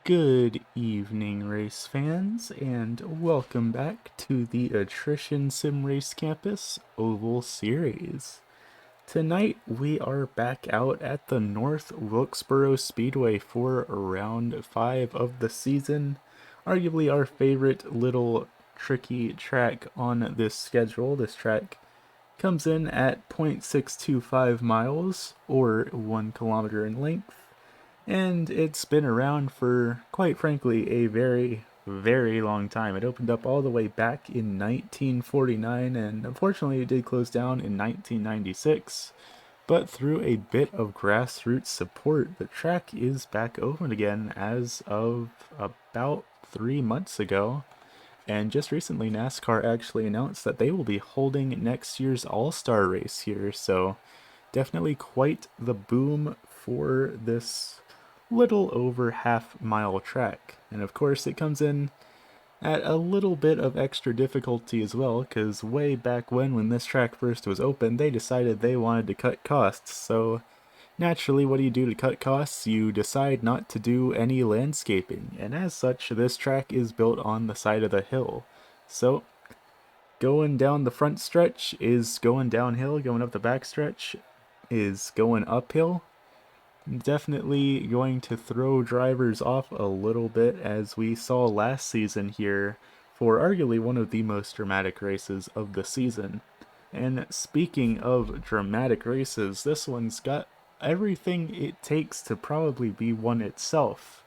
Good evening, race fans, and welcome back to the Attrition Sim Race Campus Oval Series. Tonight, we are back out at the North Wilkesboro Speedway for round 5 of the season. Arguably our favorite little tricky track on this schedule. This track comes in at 0.625 miles, or 1 kilometer in length, and it's been around for, quite frankly, a very, very long time. It opened up all the way back in 1949, and unfortunately, it did close down in 1996. But through a bit of grassroots support, the track is back open again as of about 3 months ago. And just recently, NASCAR actually announced that they will be holding next year's All Star race here. So, definitely quite the boom for this little over half-mile track. And of course, it comes in at a little bit of extra difficulty as well, because way back when this track first was open, they decided they wanted to cut costs. So naturally, what do you do to cut costs? You decide not to do any landscaping, and as such, this track is built on the side of the hill. So going down the front stretch is going downhill, going up the back stretch is going uphill. Definitely going to throw drivers off a little bit, as we saw last season here for arguably one of the most dramatic races of the season. And speaking of dramatic races, this one's got everything it takes to probably be one itself.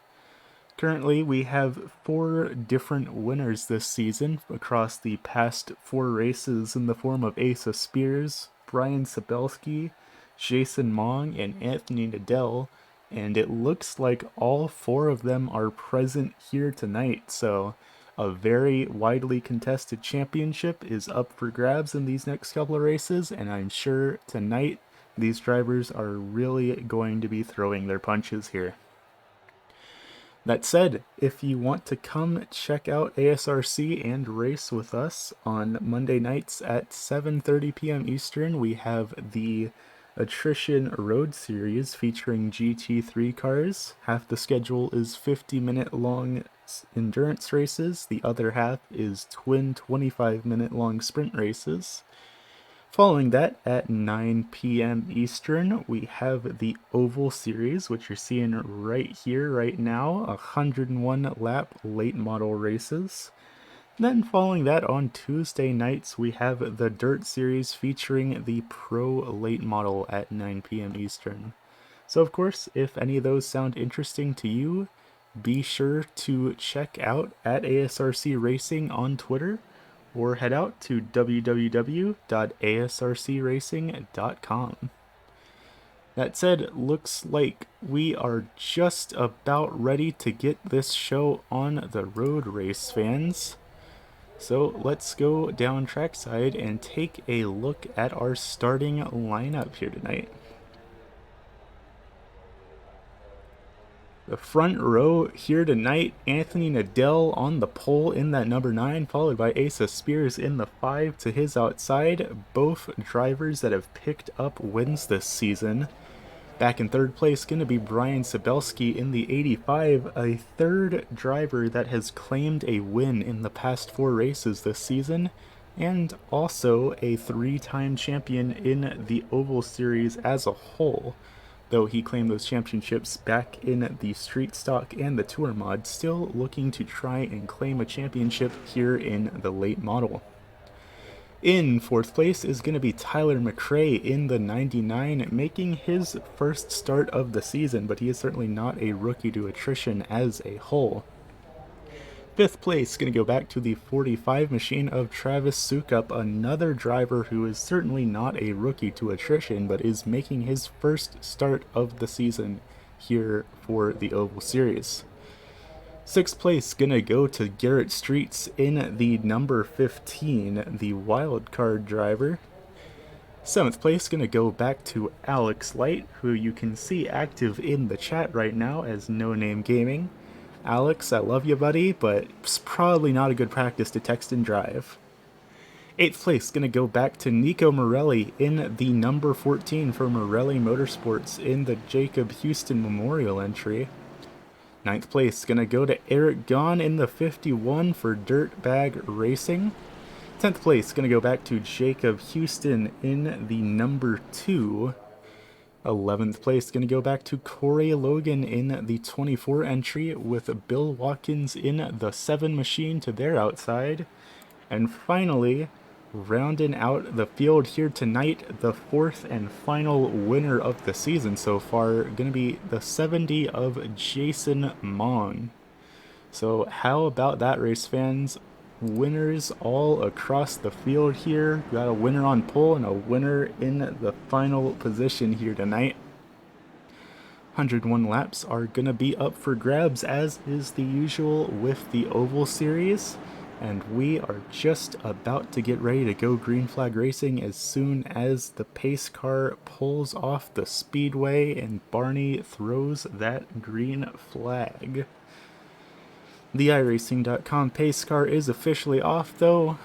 Currently, we have 4 different winners this season across the past 4 races in the form of Asa Spears, Brian Sabelski, Jason Mong, and Anthony Nadell, and it looks like all 4 of them are present here tonight, so a very widely contested championship is up for grabs in these next couple of races, and I'm sure tonight these drivers are really going to be throwing their punches here. That said, if you want to come check out ASRC and race with us on Monday nights at 7:30 p.m. Eastern, we have the Attrition Road Series featuring GT3 cars. Half the schedule is 50-minute long endurance races, the other half is twin 25-minute long sprint races. Following that, at 9 p.m. Eastern, we have the Oval Series, which you're seeing right here, right now, 101 lap late model races. Then following that, on Tuesday nights, we have the Dirt Series featuring the Pro late model at 9 p.m. Eastern. So of course, if any of those sound interesting to you, be sure to check out at ASRC Racing on Twitter, or head out to www.asrcracing.com. That said, looks like we are just about ready to get this show on the road, race fans. So let's go down trackside and take a look at our starting lineup here tonight. The front row here tonight, Anthony Nadell on the pole in that number 9, followed by Asa Spears in the 5 to his outside. Both drivers that have picked up wins this season. Back in third place, going to be Brian Sabelski in the 85, a third driver that has claimed a win in the past 4 races this season, and also a 3-time champion in the Oval Series as a whole. Though he claimed those championships back in the Street Stock and the Tour mod, still looking to try and claim a championship here in the late model. In fourth place is going to be Tyler McRae in the 99, making his first start of the season, but he is certainly not a rookie to Attrition as a whole. Fifth place going to go back to the 45 machine of Travis Sukup, another driver who is certainly not a rookie to Attrition, but is making his first start of the season here for the Oval Series. Sixth place gonna go to Garrett Streets in the number 15, the wild card driver. Seventh place gonna go back to Alex Light, who you can see active in the chat right now as No Name Gaming. Alex, I love you, buddy, but it's probably not a good practice to text and drive. Eighth place gonna go back to Nico Morelli in the number 14 for Morelli Motorsports in the Jacob Houston Memorial entry. Ninth place gonna go to Eric Gahn in the 51 for Dirtbag Racing. 10th place gonna go back to Jacob Houston in the number 2. 11th place going to go back to Corey Logan in the 24 entry, with Bill Watkins in the 7 machine to their outside. And finally, rounding out the field here tonight, the 4th and final winner of the season so far, going to be the 70 of Jason Mong. So how about that, race fans? Winners all across the field here. We got a winner on pole and a winner in the final position here tonight. 101 laps are going to be up for grabs, as is the usual with the Oval Series. And we are just about to get ready to go green flag racing as soon as the pace car pulls off the speedway and Barney throws that green flag. The iRacing.com pace car is officially off though,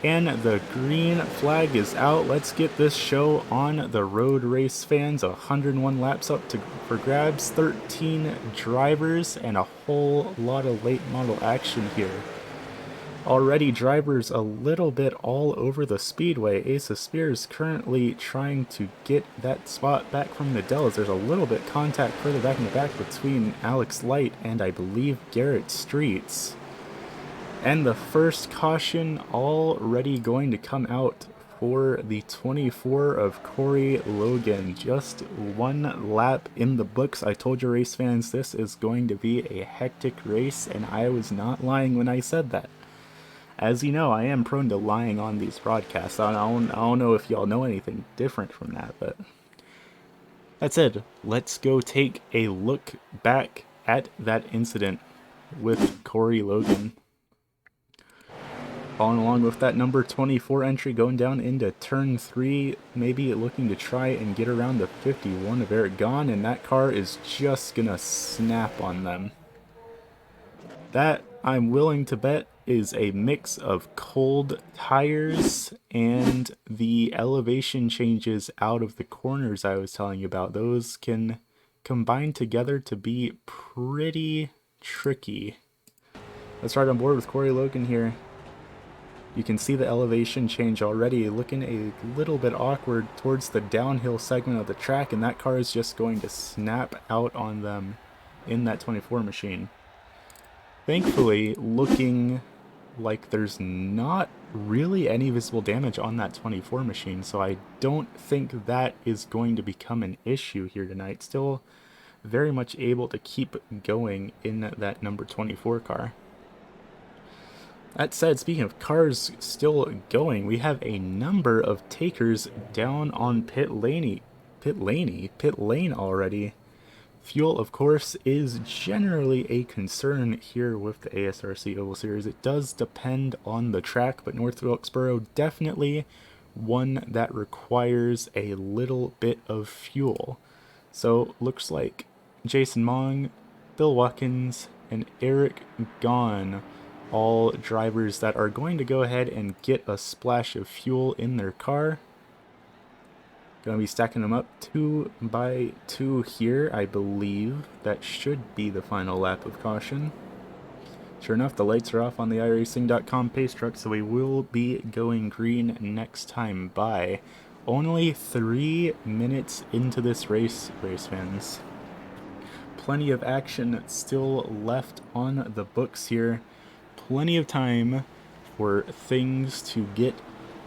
and the green flag is out. Let's get this show on the road, race fans. 101 laps up for grabs, 13 drivers, and a whole lot of late model action here. Already drivers a little bit all over the speedway. Ace of Spears currently trying to get that spot back from the Dells. There's a little bit contact further back in the back between Alex Light and I believe Garrett Streets. And the first caution already going to come out for the 24 of Corey Logan. Just 1 lap in the books. I told you, race fans, this is going to be a hectic race, and I was not lying when I said that. As you know, I am prone to lying on these broadcasts. I don't know if y'all know anything different from that, but that said, let's go take a look back at that incident with Corey Logan. Following along with that number 24 entry, going down into turn 3, maybe looking to try and get around the 51 of Eric Gahn, and that car is just gonna snap on them. That, I'm willing to bet, is a mix of cold tires and the elevation changes out of the corners I was telling you about. Those can combine together to be pretty tricky. Let's ride on board with Corey Logan here. You can see the elevation change already, looking a little bit awkward towards the downhill segment of the track, and that car is just going to snap out on them in that 24 machine. Thankfully, looking like there's not really any visible damage on that 24 machine, so I don't think that is going to become an issue here tonight. Still very much able to keep going in that number 24 car. That said, speaking of cars still going, we have a number of takers down on pit lane already. Fuel, of course, is generally a concern here with the ASRC Oval Series. It does depend on the track, but North Wilkesboro definitely one that requires a little bit of fuel. So looks like Jason Mong, Bill Watkins, and Eric Gahn, all drivers that are going to go ahead and get a splash of fuel in their car. Going to be stacking them up 2 by 2 here, I believe. That should be the final lap of caution. Sure enough, the lights are off on the iRacing.com pace truck, so we will be going green next time by. Only 3 minutes into this race fans. Plenty of action still left on the books here. Plenty of time for things to get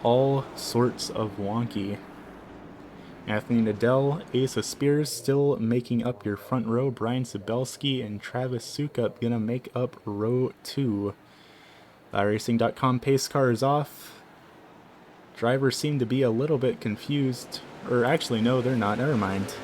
all sorts of wonky. Anthony Nadell, Ace of Spears still making up your front row. Brian Sabelski and Travis Sukup gonna make up row 2. The iRacing.com pace car is off. Drivers seem to be a little bit confused. Or actually, no, they're not. Never mind.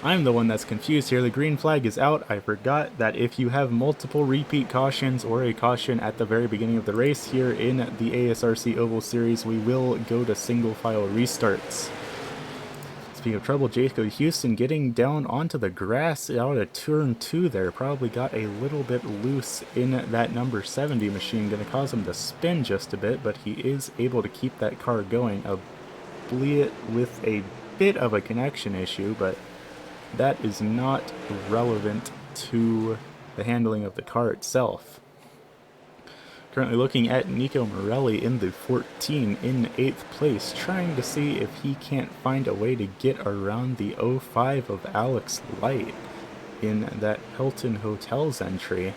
I'm the one that's confused here. The green flag is out. I forgot that if you have multiple repeat cautions or a caution at the very beginning of the race here in the ASRC Oval Series, we will go to single file restarts. Speaking of trouble, Jacob Houston getting down onto the grass out of turn 2 there. Probably got a little bit loose in that number 70 machine. Going to cause him to spin just a bit, but he is able to keep that car going, albeit with a bit of a connection issue, but that is not relevant to the handling of the car itself. Currently looking at Nico Morelli in the 14 in 8th place, trying to see if he can't find a way to get around the 05 of Alex Light in that Hilton Hotels entry.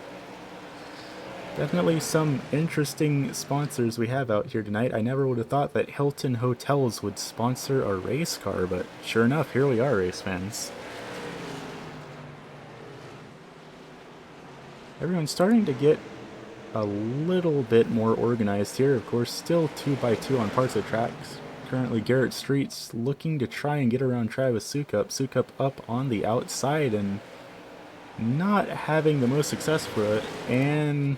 Definitely some interesting sponsors we have out here tonight. I never would have thought that Hilton Hotels would sponsor a race car, but sure enough, here we are, race fans. Everyone's starting to get a little bit more organized here. Of course, still 2x2 on parts of tracks. Currently, Garrett Street's looking to try and get around Travis Sukup. Sukup up on the outside and not having the most success for it. And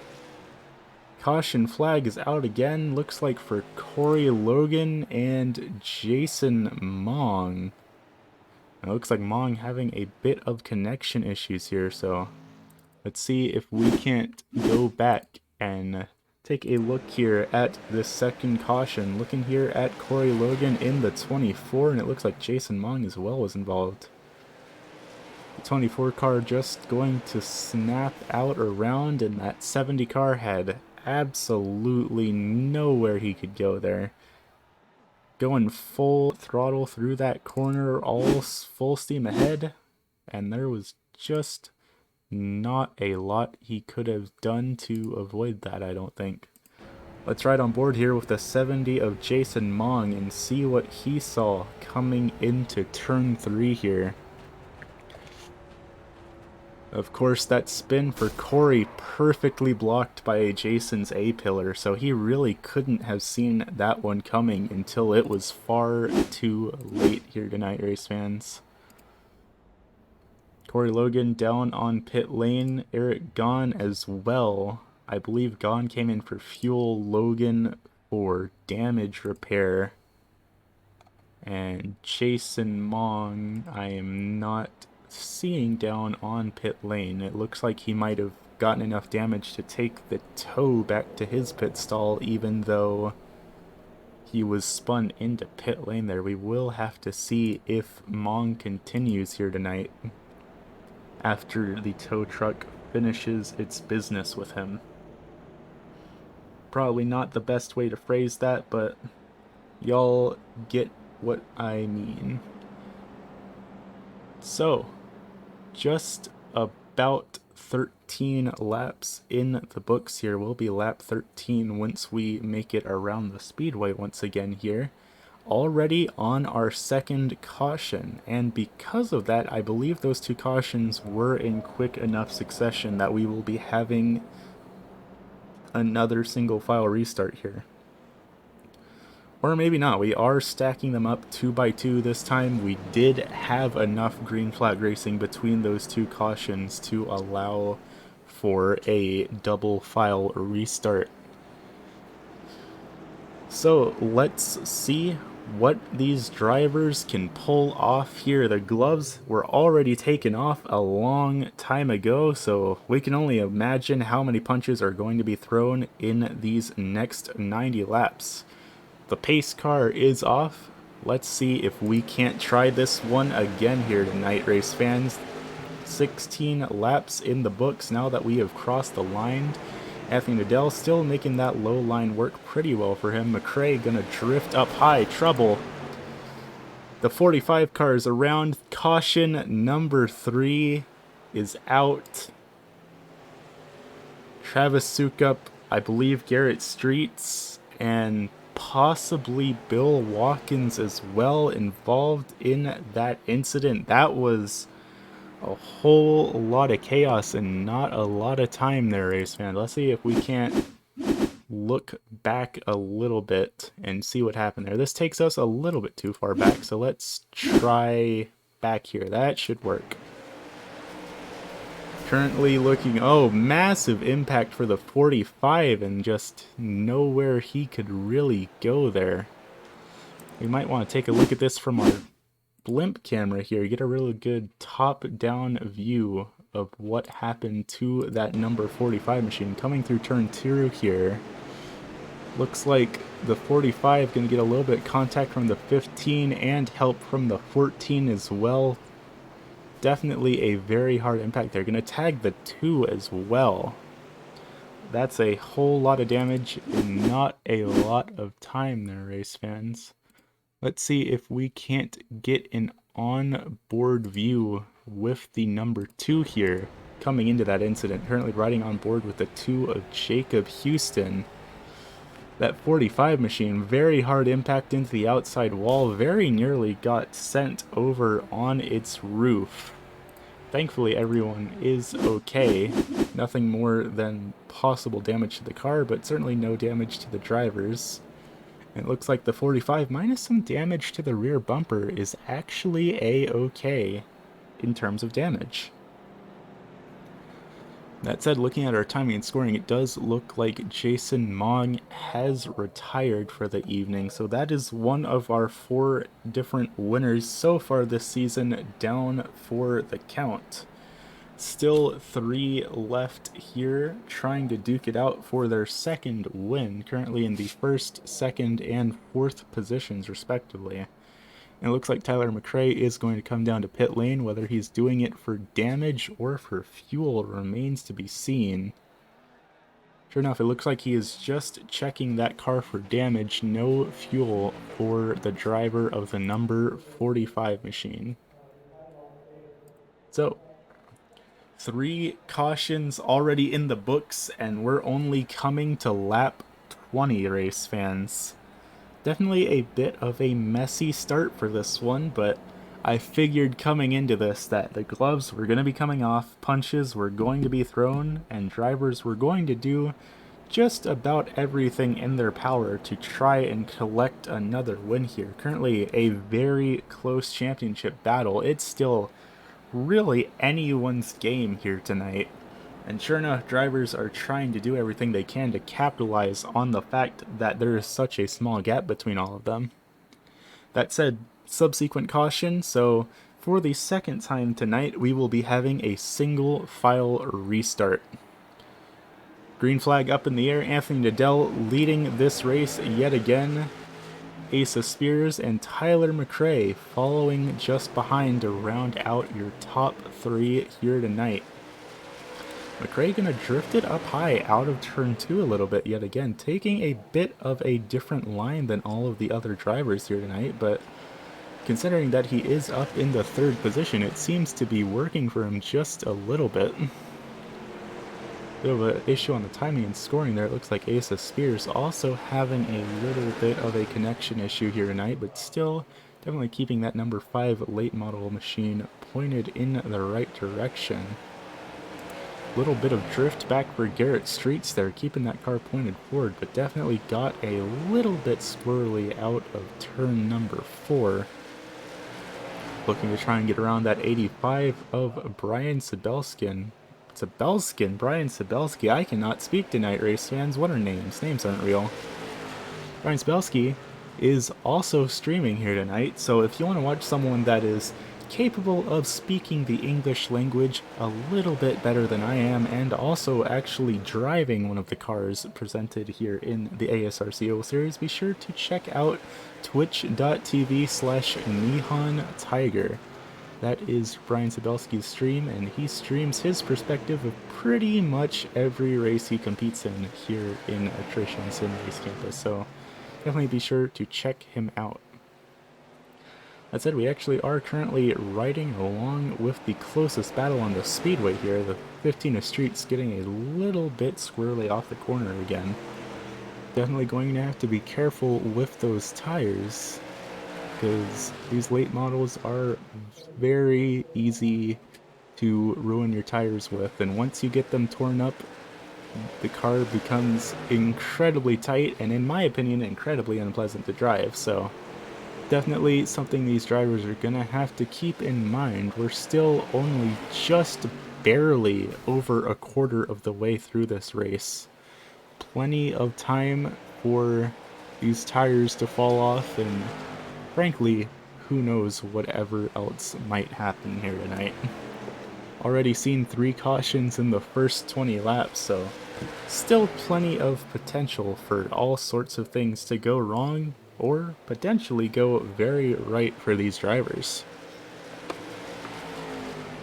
caution flag is out again. Looks like for Corey Logan and Jason Mong. It looks like Mong having a bit of connection issues here, so let's see if we can't go back and take a look here at this second caution. Looking here at Corey Logan in the 24, and it looks like Jason Mong as well was involved. The 24 car just going to snap out around, and that 70 car had absolutely nowhere he could go there. Going full throttle through that corner, all full steam ahead, and there was just not a lot he could have done to avoid that, I don't think. Let's ride on board here with the 70 of Jason Mong and see what he saw coming into turn 3 here. Of course, that spin for Corey perfectly blocked by Jason's A-pillar, so he really couldn't have seen that one coming until it was far too late here tonight, race fans. Corey Logan down on pit lane, Eric Gahn as well. I believe Gahn came in for fuel, Logan for damage repair. And Jason Mong, I am not seeing down on pit lane. It looks like he might have gotten enough damage to take the tow back to his pit stall, even though he was spun into pit lane there. We will have to see if Mong continues here tonight after the tow truck finishes its business with him. Probably not the best way to phrase that, but y'all get what I mean. So, just about 13 laps in the books here. Will be lap 13 once we make it around the speedway once again here. Already on our second caution, and because of that, I believe those two cautions were in quick enough succession that we will be having another single file restart here. Or maybe not. We are stacking them up 2x2 this time. We did have enough green flag racing between those two cautions to allow for a double file restart. So let's see what these drivers can pull off here. The gloves were already taken off a long time ago, so we can only imagine how many punches are going to be thrown in these next 90 laps. The pace car is off. Let's see if we can't try this one again here tonight, race fans. 16 laps in the books now that we have crossed the line. Anthony Nadell still making that low line work pretty well for him. McRae gonna drift up high. Trouble. The 45 car is around. Caution number 3 is out. Travis Sukup, I believe Garrett Streets, and possibly Bill Watkins as well involved in that incident. That was a whole lot of chaos and not a lot of time there, race fan. Let's see if we can't look back a little bit and see what happened there. This takes us a little bit too far back, so let's try back here. That should work. Currently looking, oh, massive impact for the 45 and just nowhere he could really go there. We might want to take a look at this from our blimp camera here, get a really good top-down view of what happened to that number 45 machine coming through turn 2 here. Looks like the 45 gonna get a little bit of contact from the 15 and help from the 14 as well. Definitely a very hard impact. They're going to tag the 2 as well. That's a whole lot of damage in not a lot of time there, race fans. Let's see if we can't get an on-board view with the number 2 here coming into that incident. Currently riding on board with the 2 of Jacob Houston. That 45 machine, very hard impact into the outside wall, very nearly got sent over on its roof. Thankfully everyone is okay. Nothing more than possible damage to the car, but certainly no damage to the drivers. And it looks like the 45 minus some damage to the rear bumper is actually a-okay in terms of damage. That said, looking at our timing and scoring, it does look like Jason Mong has retired for the evening. So that is one of our 4 different winners so far this season down for the count. Still 3 left here trying to duke it out for their second win, currently in the 1st, 2nd, and 4th positions respectively. And it looks like Tyler McRae is going to come down to pit lane. Whether he's doing it for damage or for fuel remains to be seen. Sure enough, it looks like he is just checking that car for damage. No fuel for the driver of the number 45 machine. So, 3 cautions already in the books, and we're only coming to lap 20, race fans. Definitely a bit of a messy start for this one, but I figured coming into this that the gloves were going to be coming off, punches were going to be thrown, and drivers were going to do just about everything in their power to try and collect another win here. Currently a very close championship battle. It's still really anyone's game here tonight. And sure enough, drivers are trying to do everything they can to capitalize on the fact that there is such a small gap between all of them. That said, subsequent caution, so for the second time tonight, we will be having a single file restart. Green flag up in the air, Anthony Nadell leading this race yet again. Asa Spears and Tyler McRae following just behind to round out your top 3 here tonight. McRae gonna drift it up high out of turn 2 a little bit yet again, taking a bit of a different line than all of the other drivers here tonight, but considering that he is up in the 3rd position, it seems to be working for him just a little bit. Bit of an issue on the timing and scoring there. It looks like Asa Spears also having a little bit of a connection issue here tonight, but still definitely keeping that number 5 late model machine pointed in the right direction. Little bit of drift back for Garrett Streets there, keeping that car pointed forward, but definitely got a little bit squirrely out of turn number 4. Looking to try and get around that 85 of Brian Sabelskin. Brian Sabelsky. I cannot speak tonight, race fans. What are names? Names aren't real. Brian Sabelsky is also streaming here tonight, so if you want to watch someone that is capable of speaking the English language a little bit better than I am, and also actually driving one of the cars presented here in the ASRCO series, be sure to check out twitch.tv/Nihon Tiger. That is Brian Sabelsky's stream, and he streams his perspective of pretty much every race he competes in here in Attrition Sim Race Campus, so definitely be sure to check him out. That said, we actually are currently riding along with the closest battle on the speedway here. The 15 of Streets getting a little bit squirrely off the corner again. Definitely going to have to be careful with those tires, because these late models are very easy to ruin your tires with, and once you get them torn up, the car becomes incredibly tight and, in my opinion, incredibly unpleasant to drive. So definitely something these drivers are gonna have to keep in mind. We're still only just barely over a quarter of the way through this race. Plenty of time for these tires to fall off, and frankly, who knows whatever else might happen here tonight. Already seen 3 cautions in the first 20 laps, so still plenty of potential for all sorts of things to go wrong or potentially go very right for these drivers.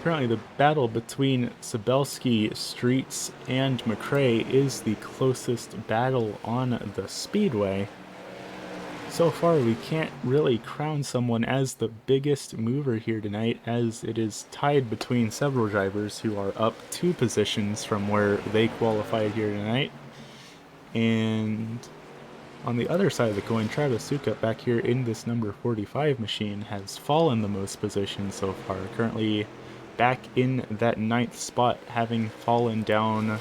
Currently, the battle between Sabelski, Streets, and McRae is the closest battle on the speedway. So far, we can't really crown someone as the biggest mover here tonight, as it is tied between several drivers who are up 2 positions from where they qualified here tonight. And on the other side of the coin, Travis Sukup back here in this number 45 machine has fallen the most positions so far, currently back in that 9th spot, having fallen down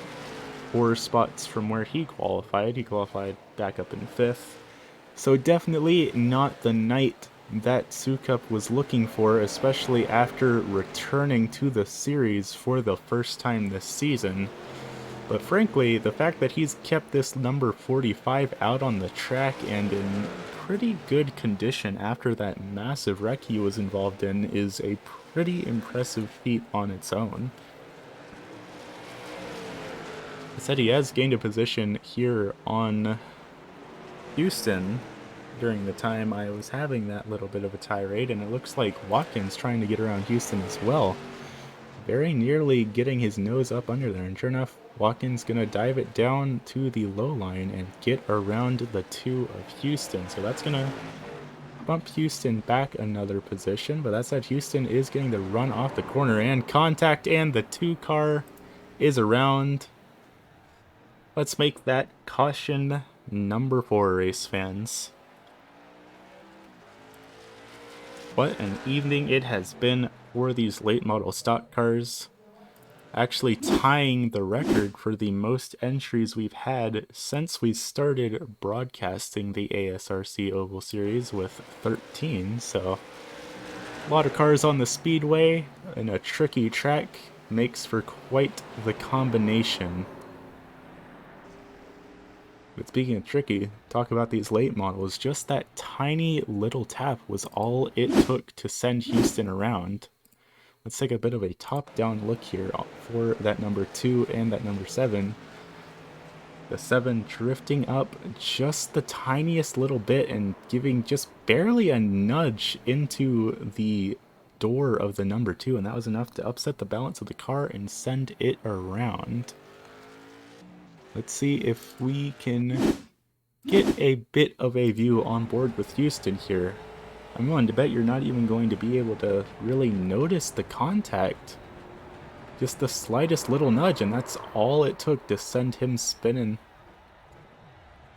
4 spots from where he qualified. He qualified back up in 5th. So definitely not the night that Sukup was looking for, especially after returning to the series for the first time this season. But frankly, the fact that he's kept this number 45 out on the track and in pretty good condition after that massive wreck he was involved in is a pretty impressive feat on its own. I said he has gained a position here on Houston during the time I was having that little bit of a tirade, and it looks like Watkins trying to get around Houston as well. Very nearly getting his nose up under there, and sure enough, Watkins gonna dive it down to the low line and get around the 2 of Houston. So that's gonna bump Houston back another position, but that said, Houston is getting the run off the corner and contact, and the 2 car is around. Let's make that caution number 4, race fans. What an evening it has been for these late model stock cars. Actually tying the record for the most entries we've had since we started broadcasting the ASRC Oval Series with 13. So a lot of cars on the speedway and a tricky track makes for quite the combination. But speaking of tricky, talk about these late models, just that tiny little tap was all it took to send Houston around. Let's take a bit of a top-down look here for that number 2 and that number 7. The 7 drifting up just the tiniest little bit and giving just barely a nudge into the door of the number 2, and that was enough to upset the balance of the car and send it around. Let's see if we can get a bit of a view on board with Houston here. I'm willing to bet you're not even going to be able to really notice the contact. Just the slightest little nudge, and that's all it took to send him spinning.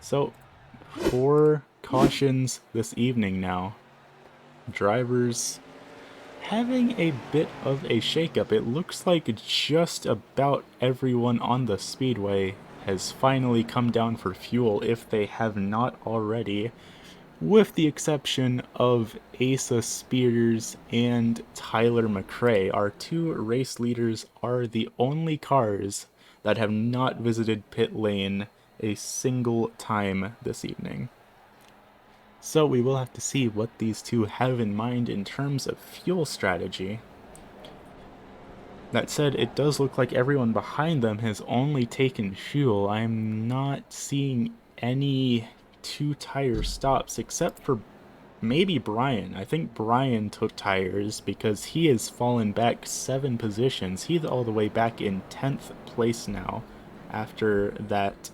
So, 4 cautions this evening now. Drivers having a bit of a shakeup. It looks like just about everyone on the speedway has finally come down for fuel, if they have not already, with the exception of Asa Spears and Tyler McRae. Our 2 race leaders are the only cars that have not visited pit lane a single time this evening. So we will have to see what these 2 have in mind in terms of fuel strategy. That said, it does look like everyone behind them has only taken fuel. I'm not seeing any 2-tire stops except for maybe Brian. I think Brian took tires because he has fallen back 7 positions. He's all the way back in 10th place now after that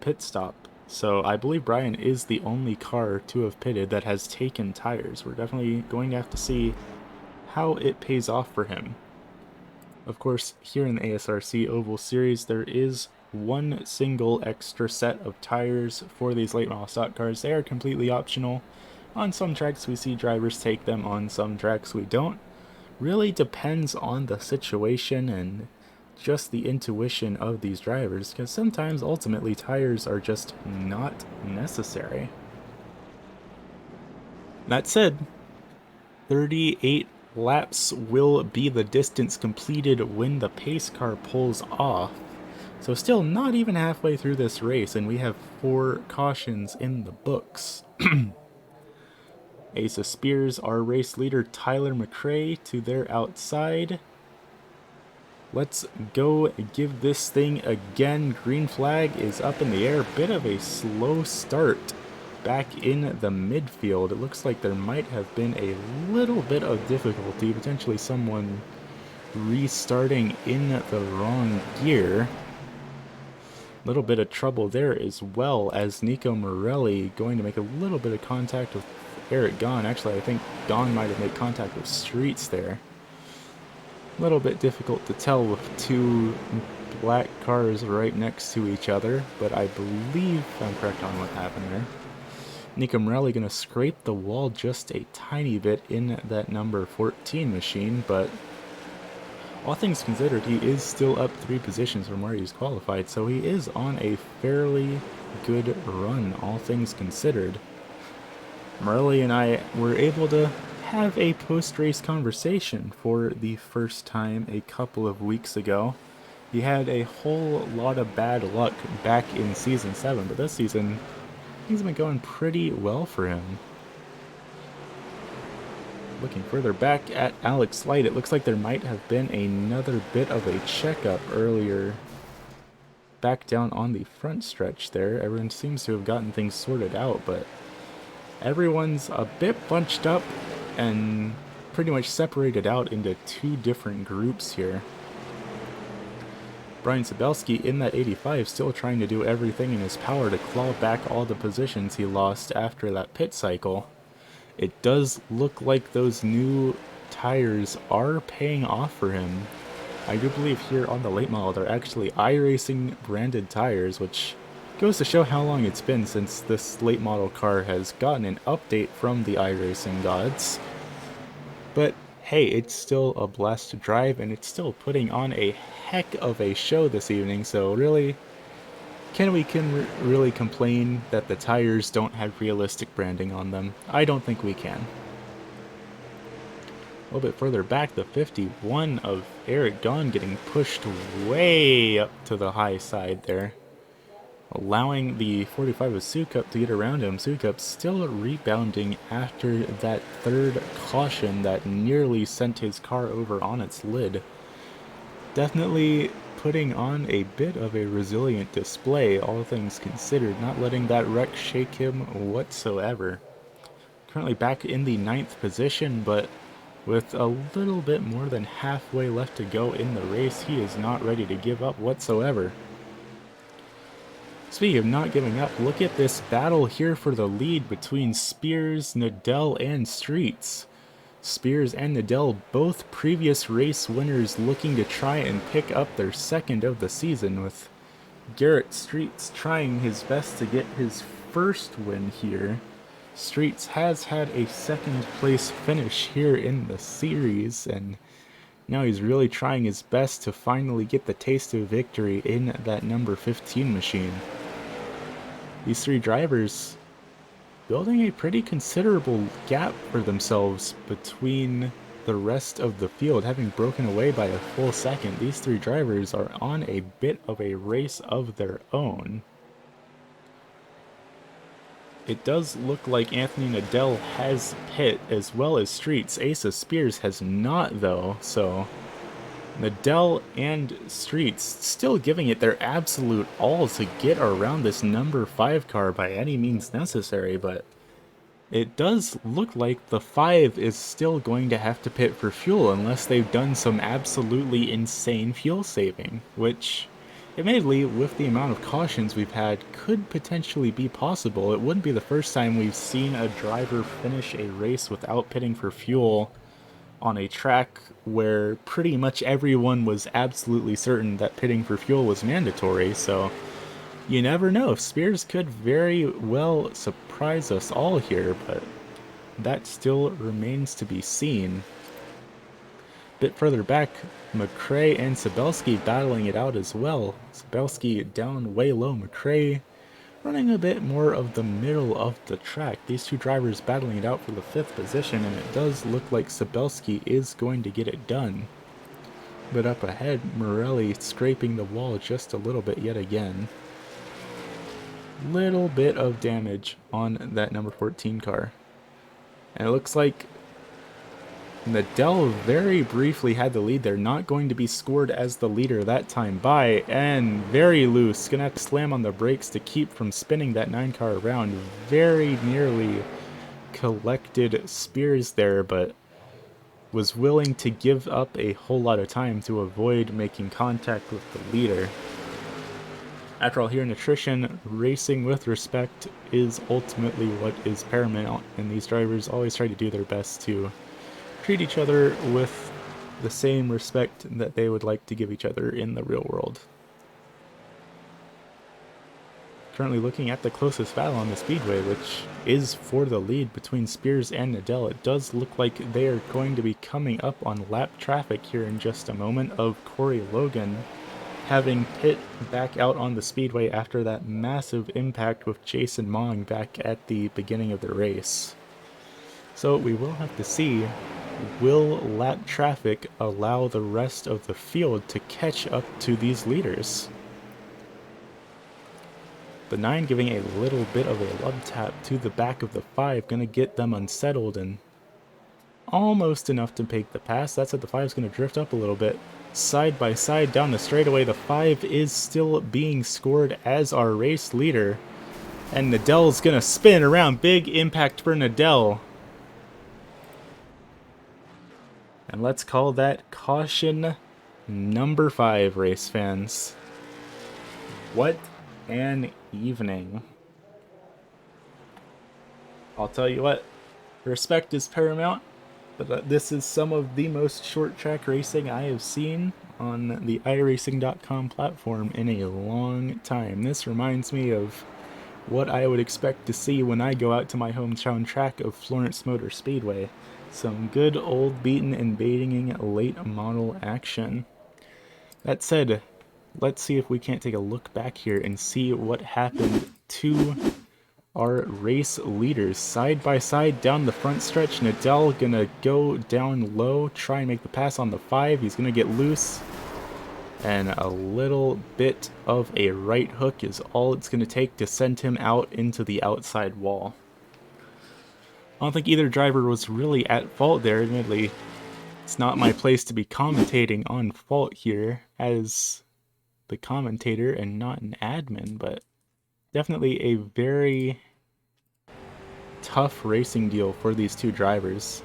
pit stop. So I believe Brian is the only car to have pitted that has taken tires. We're definitely going to have to see how it pays off for him. Of course, here in the ASRC Oval Series, there is 1 single extra set of tires for these late model stock cars. They are completely optional. On some tracks we see drivers take them, on some tracks we don't. Really depends on the situation and just the intuition of these drivers, because sometimes ultimately tires are just not necessary. That said, 38 laps will be the distance completed when the pace car pulls off. So still not even halfway through this race, and we have 4 cautions in the books. Asa Spears, our race leader, Tyler McRae to their outside. Let's go give this thing again. Green flag is up in the air. Bit of a slow start back in the midfield. It looks like there might have been a little bit of difficulty, potentially someone restarting in the wrong gear. A little bit of trouble there, as well as Nico Morelli going to make a little bit of contact with Eric Gahn. Actually, I think Gahn might have made contact with Streets there. A little bit difficult to tell with two black cars right next to each other, but I believe I'm correct on what happened there. Nico Morelli going to scrape the wall just a tiny bit in that number 14 machine, but all things considered, he is still up 3 positions from where he's qualified, so he is on a fairly good run, all things considered. Morelli and I were able to have a post-race conversation for the first time a couple of weeks ago. He had a whole lot of bad luck back in Season 7, but this season, things have been going pretty well for him. Looking further back at Alex Light, it looks like there might have been another bit of a checkup earlier back down on the front stretch there. Everyone seems to have gotten things sorted out, but everyone's a bit bunched up and pretty much separated out into 2 different groups here. Brian Sabelski in that 85 still trying to do everything in his power to claw back all the positions he lost after that pit cycle. It does look like those new tires are paying off for him. I do believe here on the late model they're actually iRacing branded tires, which goes to show how long it's been since this late model car has gotten an update from the iRacing gods. But hey, it's still a blast to drive, and it's still putting on a heck of a show this evening, so really, can we really complain that the tires don't have realistic branding on them? I don't think we can. A little bit further back, the 51 of Eric Gahn getting pushed way up to the high side there, allowing the 45 of Sukup to get around him. Sukup still rebounding after that third caution that nearly sent his car over on its lid. Definitely putting on a bit of a resilient display, all things considered, not letting that wreck shake him whatsoever. Currently back in the 9th position, but with a little bit more than halfway left to go in the race, he is not ready to give up whatsoever. Speaking of not giving up, look at this battle here for the lead between Spears, Nadell, and Streets. Spears and Nadell, both previous race winners, looking to try and pick up their second of the season, with Garrett Streets trying his best to get his first win here. Streets has had a second place finish here in the series, and now he's really trying his best to finally get the taste of victory in that number 15 machine. These 3 drivers building a pretty considerable gap for themselves between the rest of the field, having broken away by a full second. These 3 drivers are on a bit of a race of their own. It does look like Anthony Nadell has pit as well as Streets. Asa Spears has not, though, so Nadell and Streets still giving it their absolute all to get around this number 5 car by any means necessary, but it does look like the 5 is still going to have to pit for fuel unless they've done some absolutely insane fuel saving, which, admittedly, with the amount of cautions we've had, could potentially be possible. It wouldn't be the first time we've seen a driver finish a race without pitting for fuel on a track where pretty much everyone was absolutely certain that pitting for fuel was mandatory, so you never know. Spears could very well surprise us all here, but that still remains to be seen. A bit further back, McRae and Sabelski battling it out as well. Sabelski down way low, McRae running a bit more of the middle of the track. These 2 drivers battling it out for the 5th position, and it does look like Sabelski is going to get it done. But up ahead, Morelli scraping the wall just a little bit yet again. Little bit of damage on that number 14 car. And it looks like Nadell very briefly had the lead there, not going to be scored as the leader that time by, and very loose. Gonna have to slam on the brakes to keep from spinning that 9-car around. Very nearly collected Spears there, but was willing to give up a whole lot of time to avoid making contact with the leader. After all, here in Attrition, racing with respect is ultimately what is paramount, and these drivers always try to do their best to treat each other with the same respect that they would like to give each other in the real world. Currently looking at the closest battle on the speedway, which is for the lead between Spears and Nadell. It does look like they are going to be coming up on lap traffic here in just a moment of Corey Logan having pit back out on the speedway after that massive impact with Jason Mong back at the beginning of the race. So we will have to see, will lap traffic allow the rest of the field to catch up to these leaders? The 9 giving a little bit of a love tap to the back of the 5, gonna get them unsettled and almost enough to make the pass. That's it, the 5's gonna drift up a little bit. Side by side down the straightaway, the 5 is still being scored as our race leader. And Nadell's gonna spin around. Big impact for Nadell. And let's call that caution number 5, race fans. What an evening. I'll tell you what, respect is paramount, but this is some of the most short track racing I have seen on the iRacing.com platform in a long time. This reminds me of what I would expect to see when I go out to my hometown track of Florence Motor Speedway. Some good old beaten and baiting late model action. That said, let's see if we can't take a look back here and see what happened to our race leaders. Side by side down the front stretch, Nadell gonna go down low, try and make the pass on the 5. He's gonna get loose, and a little bit of a right hook is all it's gonna take to send him out into the outside wall. I don't think either driver was really at fault there. Admittedly, it's not my place to be commentating on fault here as the commentator and not an admin, but definitely a very tough racing deal for these two drivers.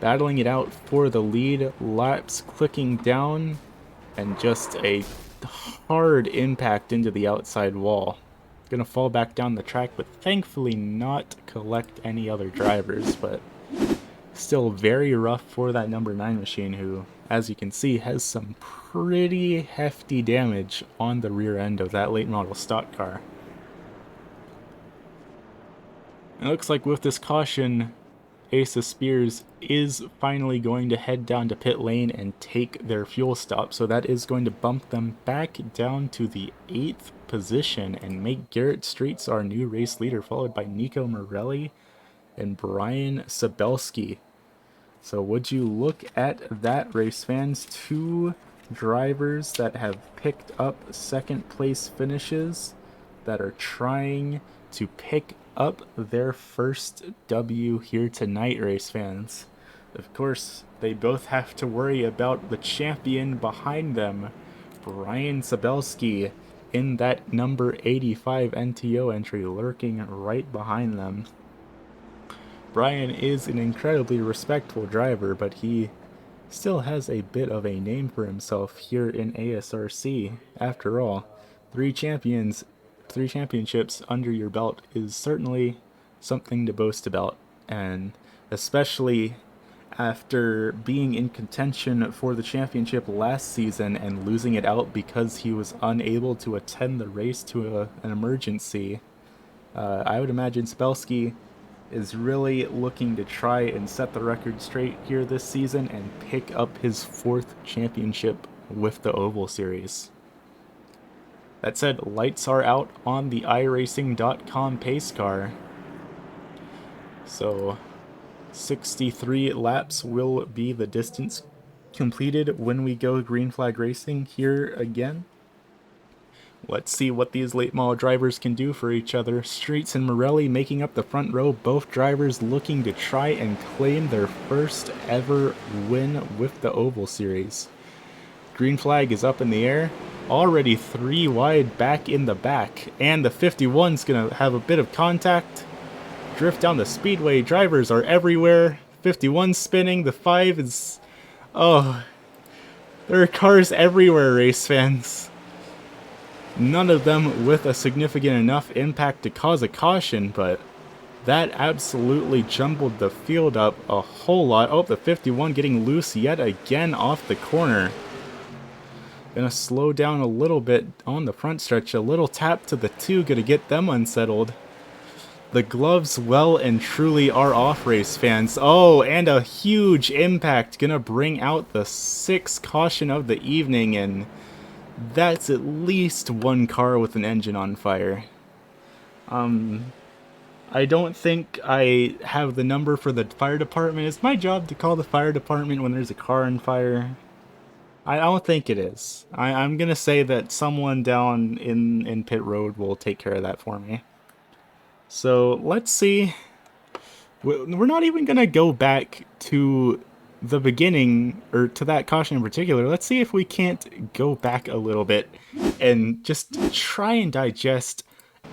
Battling it out for the lead, laps clicking down, and just a hard impact into the outside wall. Gonna fall back down the track, but thankfully not collect any other drivers, but still very rough for that number 9 machine, who, as you can see, has some pretty hefty damage on the rear end of that late model stock car. It looks like with this caution, Asa Spears is finally going to head down to pit lane and take their fuel stop, so that is going to bump them back down to the 8th position and make Garrett Streets our new race leader, followed by Nico Morelli and Brian Sabelski. So would you look at that, race fans? 2 drivers that have picked up second place finishes that are trying to pick up their first W here tonight, race fans. Of course, they both have to worry about the champion behind them, Brian Sabelski, in that number 85 NTO entry, lurking right behind them. Brian is an incredibly respectful driver, but he still has a bit of a name for himself here in ASRC. After all, 3 championships under your belt is certainly something to boast about, and especially after being in contention for the championship last season and losing it out because he was unable to attend the race to an emergency. I would imagine Spelsky is really looking to try and set the record straight here this season and pick up his 4th championship with the Oval Series. That said, lights are out on the iRacing.com pace car. So 63 laps will be the distance completed when we go green flag racing here again. Let's see what these late model drivers can do for each other. Streets and Morelli making up the front row, both drivers looking to try and claim their first ever win with the Oval Series. Green flag is up in the air, already 3 wide back in the back, and the 51's gonna have a bit of contact. Drift down the speedway, drivers are everywhere. 51's spinning, the 5 is... oh, there are cars everywhere, race fans. None of them with a significant enough impact to cause a caution, but that absolutely jumbled the field up a whole lot. Oh, the 51 getting loose yet again off the corner. Gonna slow down a little bit on the front stretch. A little tap to the 2, gonna get them unsettled. The gloves well and truly are off, race fans. Oh, and a huge impact gonna bring out the 6th caution of the evening, and that's at least 1 car with an engine on fire. I don't think I have the number for the fire department. It's my job to call the fire department when there's a car on fire. I don't think it is. I'm gonna say that someone down in pit road will take care of that for me. So let's see. We're not even gonna go back to the beginning, or to that caution in particular. Let's see if we can't go back a little bit and just try and digest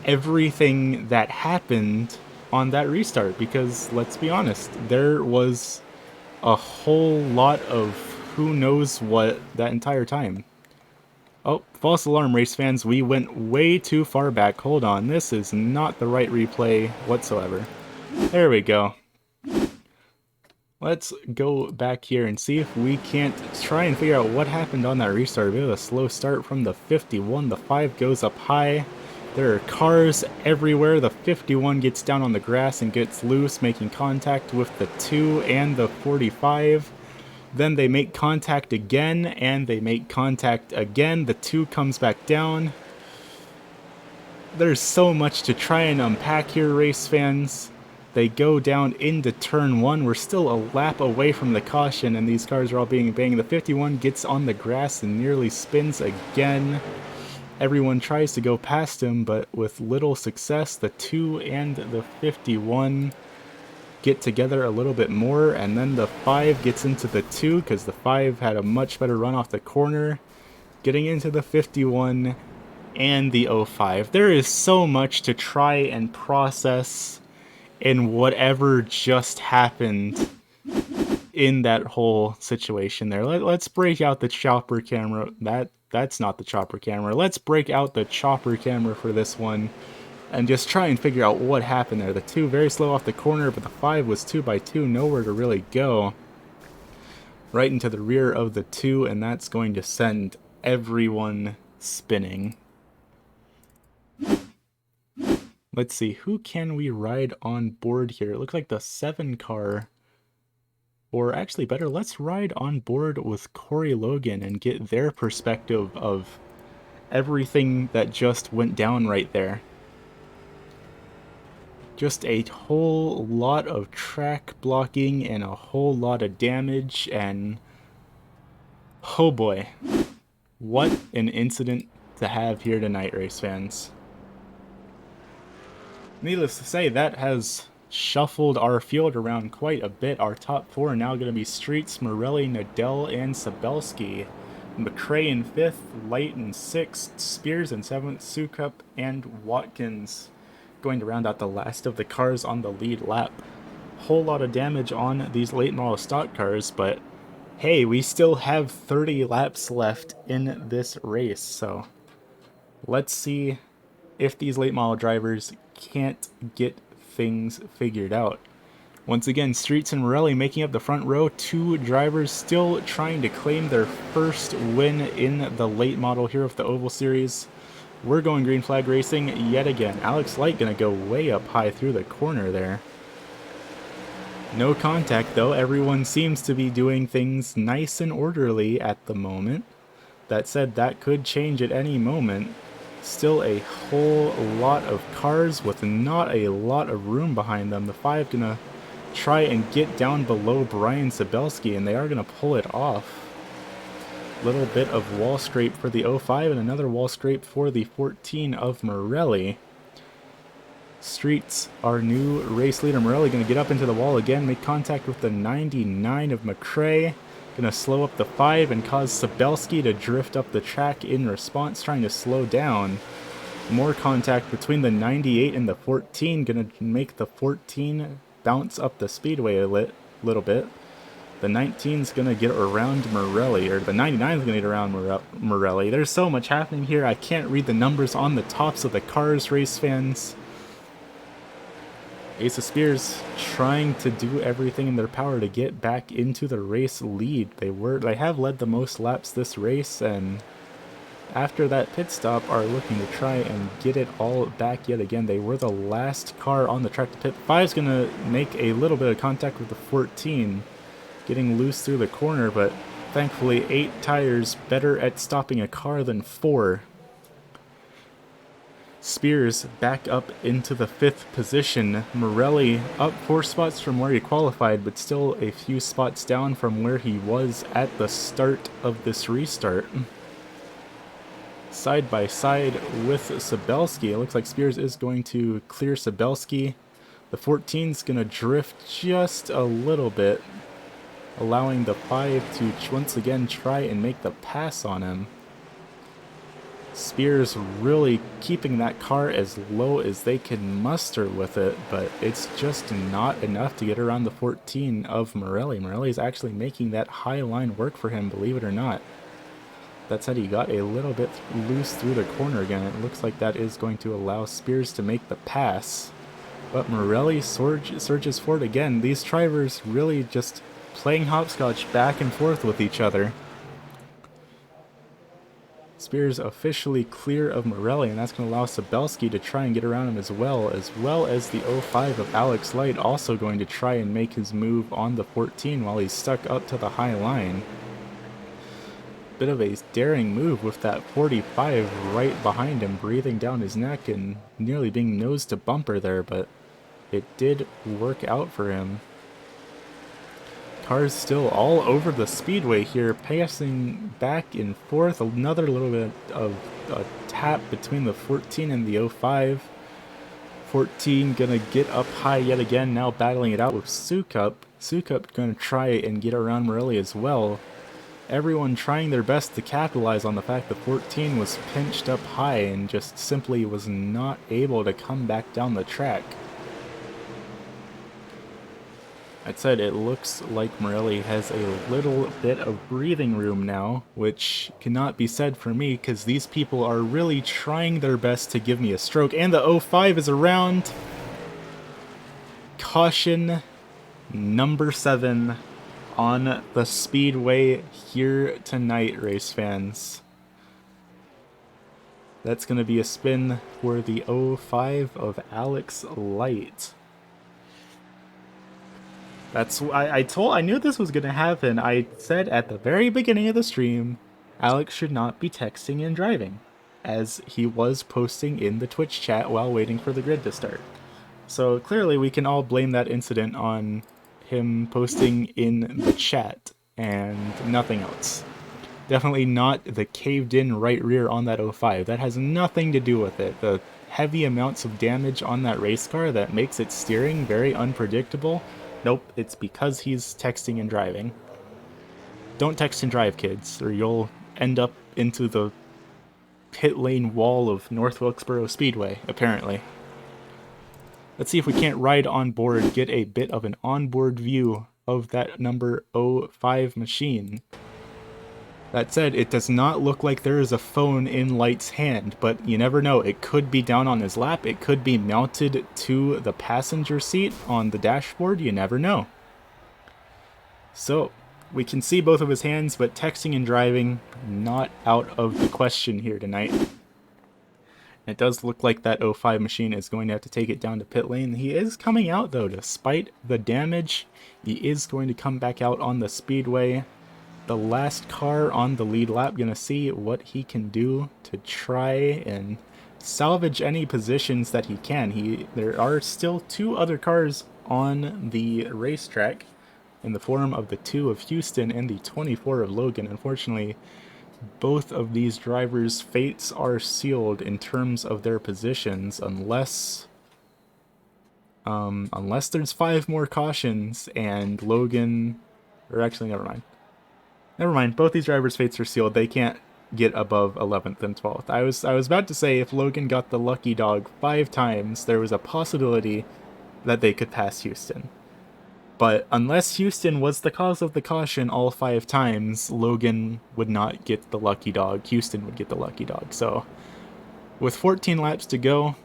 everything that happened on that restart, because let's be honest, there was a whole lot of who knows what that entire time. Oh, false alarm, race fans. We went way too far back. Hold on, this is not the right replay whatsoever. There we go. Let's go back here and see if we can't try and figure out what happened on that restart. A bit of a slow start from the 51. The 5 goes up high. There are cars everywhere. The 51 gets down on the grass and gets loose, making contact with the 2 and the 45. Then they make contact again, and they make contact again. The 2 comes back down. There's so much to try and unpack here, race fans. They go down into turn 1. We're still a lap away from the caution, and these cars are all being banged. The 51 gets on the grass and nearly spins again. Everyone tries to go past him, but with little success. The 2 and the 51 get together a little bit more, and then the 5 gets into the 2, because the 5 had a much better run off the corner, getting into the 51 and the 05. There is so much to try and process in whatever just happened in that whole situation there. Let's break out the chopper camera. That's not the chopper camera. Let's break out the chopper camera for this one and just try and figure out what happened there. The 2 very slow off the corner, but the 5 was 2x2, nowhere to really go. Right into the rear of the 2, and that's going to send everyone spinning. Let's see, who can we ride on board here? It looks like the 7 car. Or actually better, let's ride on board with Corey Logan and get their perspective of everything that just went down right there. Just a whole lot of track blocking and a whole lot of damage, and oh boy, what an incident to have here tonight, race fans. Needless to say, that has shuffled our field around quite a bit. Our top 4 are now going to be Streets, Morelli, Nadell, and Sabelski. McRae in 5th, Light in 6th, Spears in 7th, Sukup, and Watkins going to round out the last of the cars on the lead lap. Whole lot of damage on these late model stock cars, but hey, we still have 30 laps left in this race, so let's see if these late model drivers can't get things figured out. Once again, Streets and Morelli making up the front row. 2 drivers still trying to claim their first win in the late model here of the Oval Series. We're going green flag racing yet again. Alex Light gonna go way up high through the corner there. No contact though. Everyone seems to be doing things nice and orderly at the moment. That said, that could change at any moment. Still a whole lot of cars with not a lot of room behind them. The 5 gonna try and get down below Brian Sabelski, and they are gonna pull it off. Little bit of wall scrape for the 05 and another wall scrape for the 14 of Morelli. Streets, our new race leader. Morelli going to get up into the wall again, make contact with the 99 of McRae. Going to slow up the 5 and cause Sabelski to drift up the track in response, trying to slow down. More contact between the 98 and the 14, going to make the 14 bounce up the speedway a little bit. The 19's going to get around Morelli, or the 99's going to get around Morelli. There's so much happening here, I can't read the numbers on the tops of the cars, race fans. Ace of Spears trying to do everything in their power to get back into the race lead. They have led the most laps this race, and after that pit stop are looking to try and get it all back yet again. They were the last car on the track to pit. 5's going to make a little bit of contact with the 14, getting loose through the corner, but thankfully 8 tires better at stopping a car than 4. Spears back up into the 5th position. Morelli up 4 spots from where he qualified, but still a few spots down from where he was at the start of this restart. Side by side with Sabelski. It looks like Spears is going to clear Sabelski. The 14's going to drift just a little bit, allowing the 5 to once again try and make the pass on him. Spears really keeping that car as low as they can muster with it, but it's just not enough to get around the 14 of Morelli. Morelli's actually making that high line work for him, believe it or not. That said, he got a little bit loose through the corner again. It looks like that is going to allow Spears to make the pass. But Morelli surges forward again. These drivers really just playing hopscotch back and forth with each other. Spears officially clear of Morelli, and that's going to allow Sabelski to try and get around him as well as the 05 of Alex Light also going to try and make his move on the 14 while he's stuck up to the high line. Bit of a daring move with that 45 right behind him, breathing down his neck and nearly being nose to bumper there, but it did work out for him. Cars still all over the speedway here, passing back and forth. Another little bit of a tap between the 14 and the 05. 14 gonna get up high yet again, now battling it out with Sukup. Sukup gonna try and get around Morelli as well. Everyone trying their best to capitalize on the fact that 14 was pinched up high and just simply was not able to come back down the track. That said, it looks like Morelli has a little bit of breathing room now, which cannot be said for me because these people are really trying their best to give me a stroke. And the 05 is around. Caution number 7 on the speedway here tonight, race fans. That's going to be a spin for the 05 of Alex Light. I knew this was going to happen. I said at the very beginning of the stream, Alex should not be texting and driving, as he was posting in the Twitch chat while waiting for the grid to start. So clearly we can all blame that incident on him posting in the chat and nothing else. Definitely not the caved in right rear on that 05. That has nothing to do with it. The heavy amounts of damage on that race car that makes its steering very unpredictable. Nope, it's because he's texting and driving. Don't text and drive, kids, or you'll end up into the pit lane wall of North Wilkesboro Speedway, apparently. Let's see if we can't ride on board, get a bit of an onboard view of that number 05 machine. That said, it does not look like there is a phone in Light's hand, but you never know. It could be down on his lap. It could be mounted to the passenger seat on the dashboard. You never know. So, we can see both of his hands, but texting and driving, not out of the question here tonight. It does look like that 05 machine is going to have to take it down to pit lane. He is coming out, though, despite the damage. He is going to come back out on the speedway. The last car on the lead lap, gonna see what he can do to try and salvage any positions that he can. There are still 2 other cars on the racetrack in the form of the 2 of Houston and the 24 of Logan. Unfortunately, both of these drivers' fates are sealed in terms of their positions unless there's 5 more cautions and Logan, or actually never mind. Never mind. Both these drivers' fates are sealed. They can't get above 11th and 12th. I was about to say if Logan got the lucky dog 5 times, there was a possibility that they could pass Houston. But unless Houston was the cause of the caution all 5 times, Logan would not get the lucky dog. Houston would get the lucky dog. So with 14 laps to go,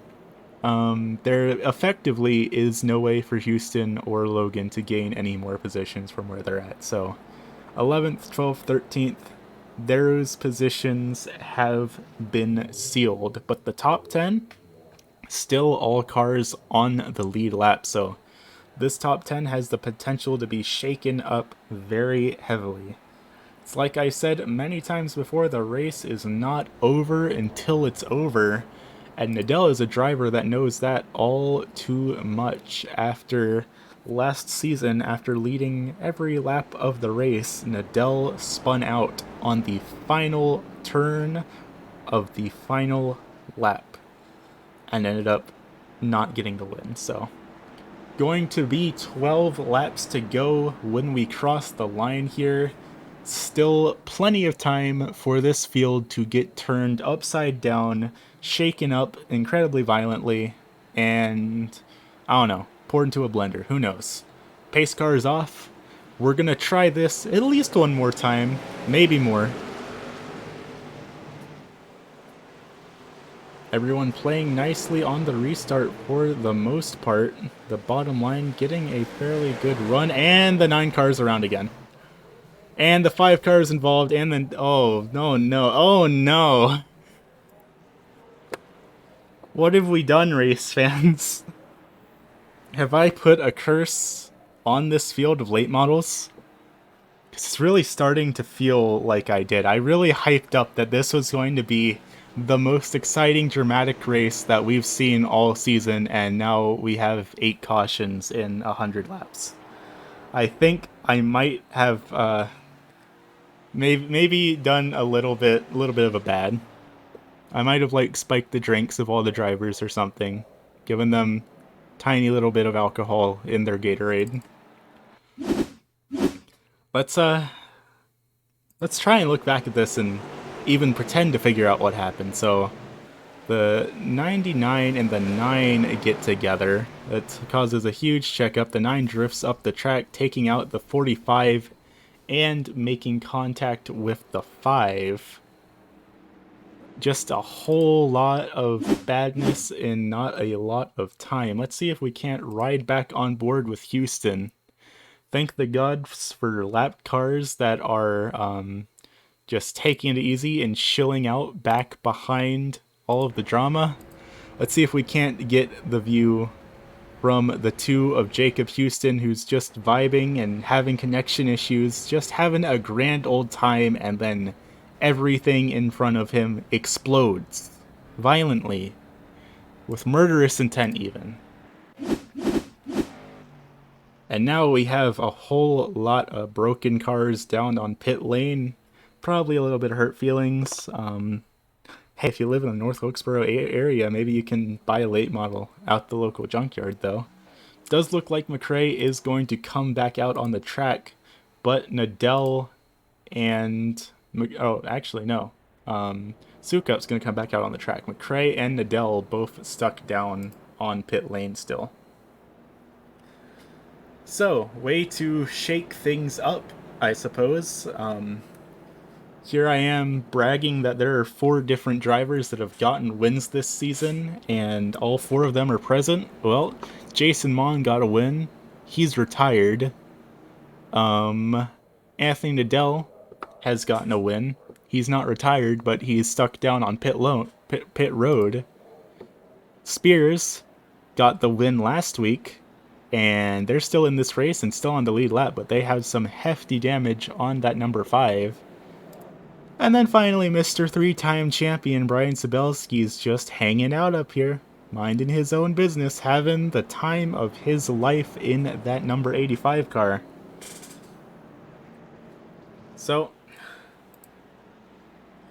there effectively is no way for Houston or Logan to gain any more positions from where they're at. So 11th, 12th, 13th, those positions have been sealed. But the top 10, still all cars on the lead lap. So this top 10 has the potential to be shaken up very heavily. It's like I said many times before, the race is not over until it's over. And Nadell is a driver that knows that all too much. After last season, after leading every lap of the race, Nadell spun out on the final turn of the final lap and ended up not getting the win. So going to be 12 laps to go when we cross the line here. Still plenty of time for this field to get turned upside down, shaken up incredibly violently, and I don't know, poured into a blender. Who knows? Pace car is off. We're gonna try this at least one more time, maybe more. Everyone playing nicely on the restart for the most part. The bottom line getting a fairly good run, and the 9 cars around again. And the 5 cars involved, and then, oh, no. What have we done, race fans? Have I put a curse on this field of late models? It's really starting to feel like I did. I really hyped up that this was going to be the most exciting, dramatic race that we've seen all season, and now we have 8 cautions in 100 laps. I think I might have maybe done a little bit of a bad. I might have like spiked the drinks of all the drivers or something, given them tiny little bit of alcohol in their Gatorade. Let's try and look back at this and even pretend to figure out what happened. So the 99 and the 9 get together. That causes a huge checkup. The 9 drifts up the track, taking out the 45 and making contact with the 5. Just a whole lot of badness in not a lot of time. Let's see if we can't ride back on board with Houston. Thank the gods for lap cars that are just taking it easy and chilling out back behind all of the drama. Let's see if we can't get the view from the 2 of Jacob Houston, who's just vibing and having connection issues, just having a grand old time, and then everything in front of him explodes violently, with murderous intent even. And now we have a whole lot of broken cars down on pit lane, probably a little bit of hurt feelings. Hey, if you live in the North Wilkesboro area, maybe you can buy a late model out the local junkyard, though. Does look like McRae is going to come back out on the track, but Nadell and... oh, actually, no. Sukup's going to come back out on the track. McRae and Nadell both stuck down on pit lane still. So, way to shake things up, I suppose. Here I am bragging that there are 4 different drivers that have gotten wins this season, and all 4 of them are present. Well, Jason Mon got a win. He's retired. Anthony Nadell has gotten a win. He's not retired, but he's stuck down on pit road. Spears got the win last week, and they're still in this race and still on the lead lap, but they have some hefty damage on that number 5. And then finally, Mr. 3-time champion Brian Sabelski's just hanging out up here, minding his own business, having the time of his life in that number 85 car. So,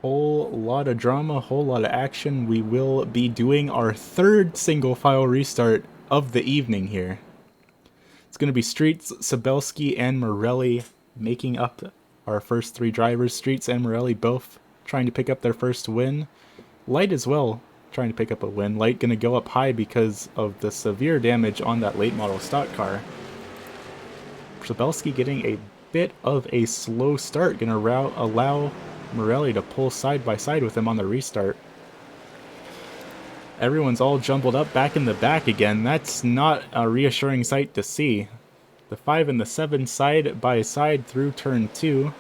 whole lot of drama, whole lot of action. We will be doing our third single file restart of the evening here. It's going to be Streets, Sabelski, and Morelli making up our first three drivers. Streets and Morelli both trying to pick up their first win. Light as well trying to pick up a win. Light going to go up high because of the severe damage on that late model stock car. Sabelski getting a bit of a slow start, going to allow Morelli to pull side by side with him on the restart. Everyone's all jumbled up back in the back again. That's not a reassuring sight to see. The 5 and the 7 side by side through turn 2.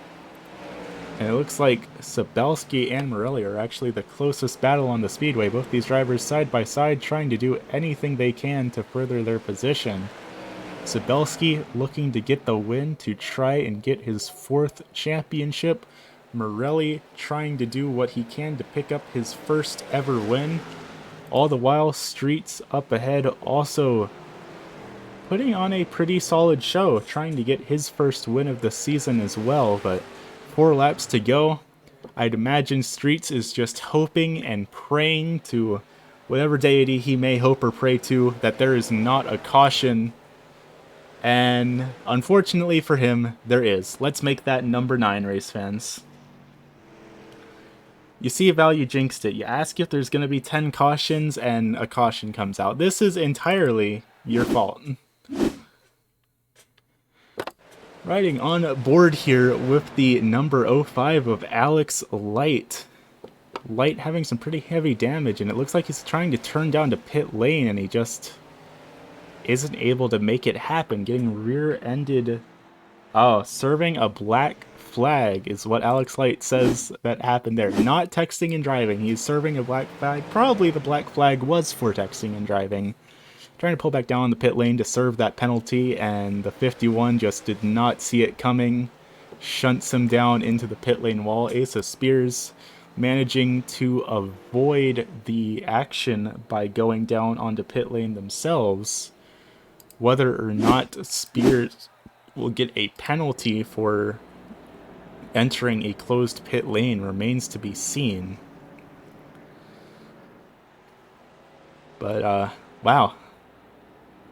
And it looks like Sabelski and Morelli are actually the closest battle on the speedway. Both these drivers side by side trying to do anything they can to further their position. Sabelski looking to get the win to try and get his 4th championship. Morelli trying to do what he can to pick up his first ever win. All the while, Streets up ahead also putting on a pretty solid show, trying to get his first win of the season as well, but 4 laps to go. I'd imagine Streets is just hoping and praying to whatever deity he may hope or pray to that there is not a caution. And unfortunately for him, there is. Let's make that number 9, race fans. You see a value, jinxed it. You ask if there's going to be 10 cautions, and a caution comes out. This is entirely your fault. Riding on board here with the number 05 of Alex Light. Light having some pretty heavy damage, and it looks like he's trying to turn down to pit lane, and he just isn't able to make it happen. Getting rear-ended. Oh, serving a black flag is what Alex Light says that happened there. Not texting and driving. He's serving a black flag. Probably the black flag was for texting and driving. Trying to pull back down the pit lane to serve that penalty, and the 51 just did not see it coming. Shunts him down into the pit lane wall. Ace of Spears managing to avoid the action by going down onto pit lane themselves. Whether or not Spears will get a penalty for entering a closed pit lane remains to be seen. But, wow.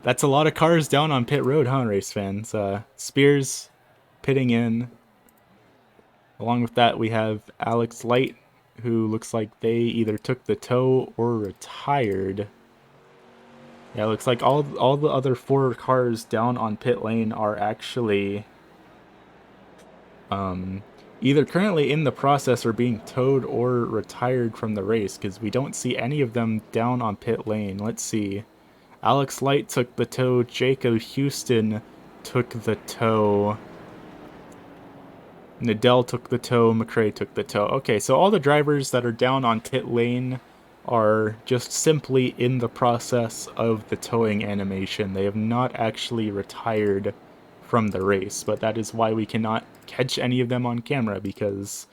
That's a lot of cars down on pit road, huh, race fans? Spears pitting in. Along with that, we have Alex Light, who looks like they either took the tow or retired. Yeah, it looks like all the other 4 cars down on pit lane are actually either currently in the process or being towed or retired from the race, because we don't see any of them down on pit lane. Let's see. Alex Light took the tow. Jacob Houston took the tow. Nadell took the tow. McRae took the tow. Okay, so all the drivers that are down on pit lane are just simply in the process of the towing animation. They have not actually retired from the race, but that is why we cannot catch any of them on camera, because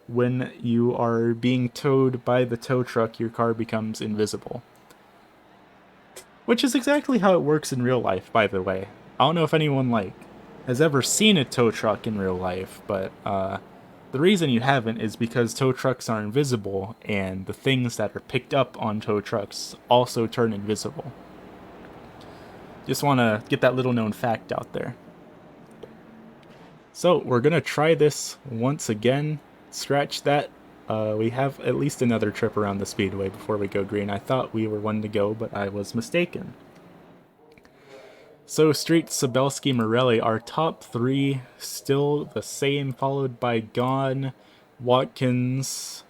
when you are being towed by the tow truck, your car becomes invisible. Which is exactly how it works in real life, by the way. I don't know if anyone, has ever seen a tow truck in real life, but, the reason you haven't is because tow trucks are invisible, and the things that are picked up on tow trucks also turn invisible. Just want to get that little known fact out there. So, we're going to try this once again. Scratch that. We have at least another trip around the speedway before we go green. I thought we were one to go, but I was mistaken. So, Streets, Sabelski, Morelli, our top 3 still the same, followed by Gone, Watkins,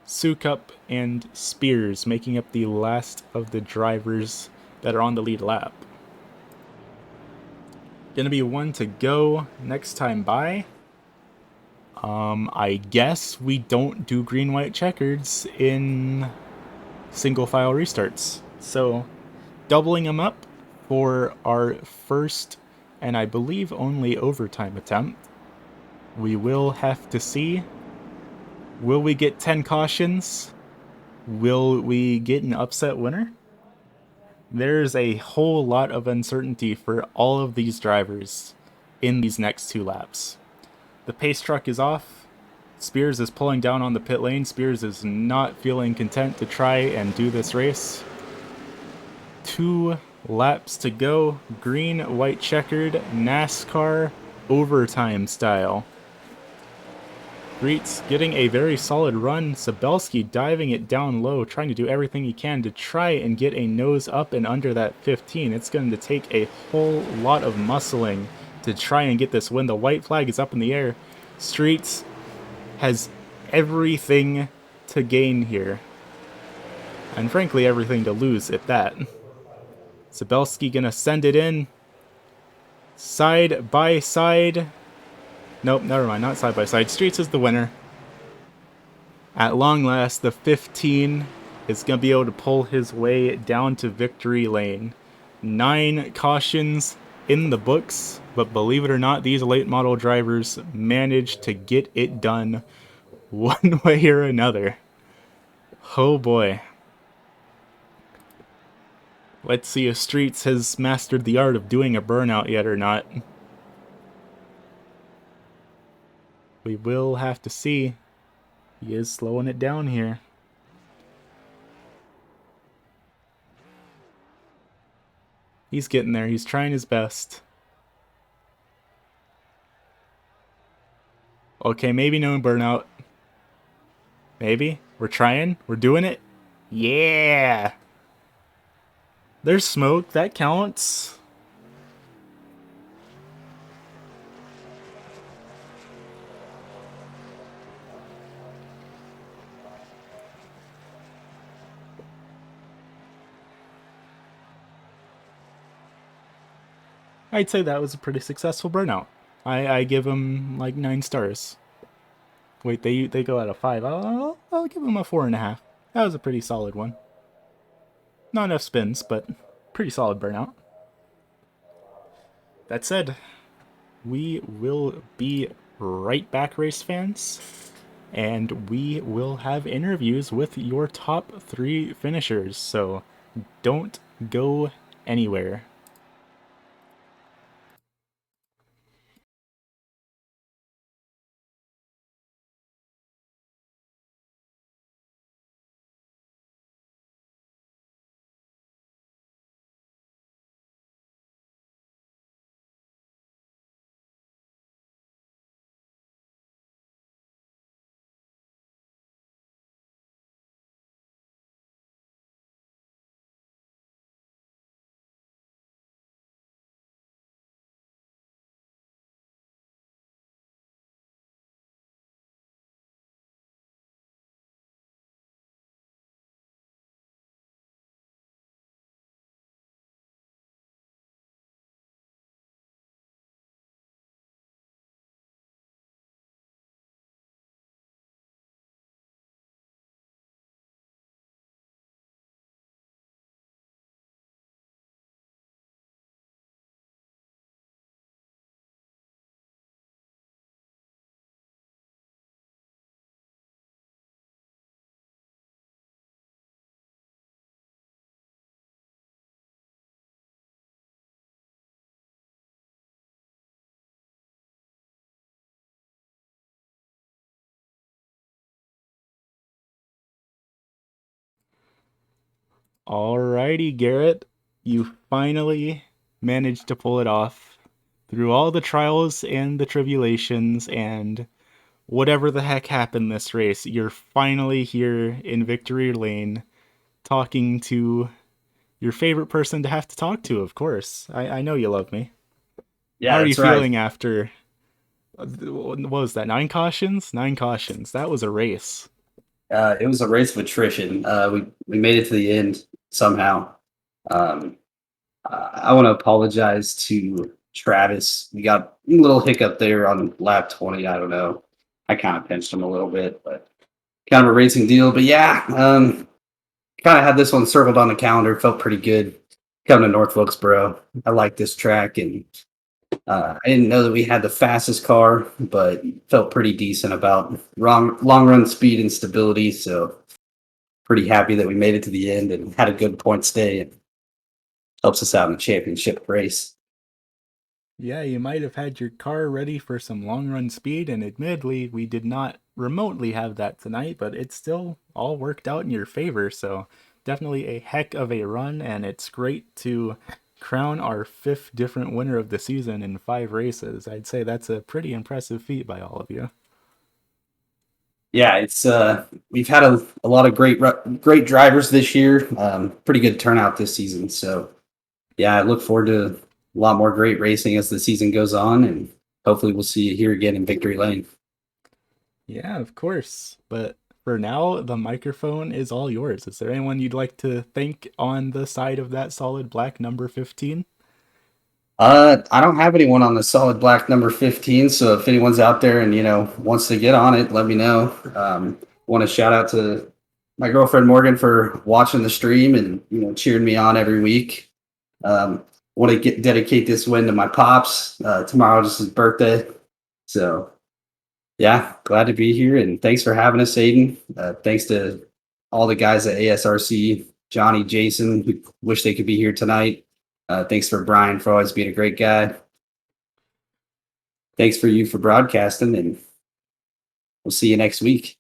Sukup, and Spears, making up the last of the drivers that are on the lead lap. Gonna be 1 to go next time by. I guess we don't do green-white checkers in single file restarts. So, doubling them up for our first, and I believe only overtime attempt. We will have to see. Will we get 10 cautions? Will we get an upset winner? There's a whole lot of uncertainty for all of these drivers in these next 2 laps. The pace truck is off. Spears is pulling down on the pit lane. Spears is not feeling content to try and do this race. 2 laps to go. Green, white checkered, NASCAR overtime style. Greets getting a very solid run. Sabelski diving it down low, trying to do everything he can to try and get a nose up and under that 15. It's going to take a whole lot of muscling to try and get this win. The white flag is up in the air. Streets has everything to gain here. And frankly, everything to lose at that. Sabelski gonna send it in. Side by side. Nope, never mind, not side by side. Streets is the winner. At long last, the 15 is going to be able to pull his way down to victory lane. 9 cautions in the books, but believe it or not, these late model drivers managed to get it done one way or another. Oh boy. Let's see if Streets has mastered the art of doing a burnout yet or not. We will have to see. He is slowing it down here. He's getting there. He's trying his best. Okay, maybe no burnout. Maybe. We're trying. We're doing it. Yeah! There's smoke. That counts. I'd say that was a pretty successful burnout. I give him like 9 stars. Wait, they go out of 5. I'll give him a 4.5. That was a pretty solid one. Not enough spins, but pretty solid burnout. That said, we will be right back, race fans, and we will have interviews with your top 3 finishers, so don't go anywhere. Alrighty, Garrett. You finally managed to pull it off. Through all the trials and the tribulations and whatever the heck happened this race, you're finally here in Victory Lane talking to your favorite person to have to talk to, of course. I know you love me. How Yeah, are you that's right. feeling after, what was that, 9 cautions? 9 cautions. That was a race. It was a race of attrition. We made it to the end somehow. Um, I want to apologize to Travis. We got a little hiccup there on lap 20. I don't know. I kind of pinched him a little bit, but kind of a racing deal. But yeah, kind of had this one circled on the calendar. Felt pretty good coming to North Wilkesboro. I like this track, and I didn't know that we had the fastest car, but felt pretty decent about long run speed and stability. So pretty happy that we made it to the end and had a good point stay. It helps us out in the championship race. Yeah, you might have had your car ready for some long run speed, and admittedly, we did not remotely have that tonight, but it's still all worked out in your favor. So definitely a heck of a run, and it's great to crown our fifth different winner of the season in 5 races. I'd say that's a pretty impressive feat by all of you. Yeah, it's we've had a lot of great drivers this year. Pretty good turnout this season. So yeah, I look forward to a lot more great racing as the season goes on, and hopefully we'll see you here again in Victory Lane. Yeah, of course. But for now, the microphone is all yours. Is there anyone you'd like to thank on the side of that solid black number 15? I don't have anyone on the solid black number 15, so if anyone's out there and wants to get on it, let me know. Want to shout out to my girlfriend Morgan for watching the stream and cheering me on every week. Um, Want to dedicate this win to my pops. Tomorrow is his birthday, so yeah, glad to be here and thanks for having us, Aiden. Thanks to all the guys at ASRC, Johnny, Jason, who wish they could be here tonight. Thanks for Brian for always being a great guy. Thanks for you for broadcasting, and we'll see you next week.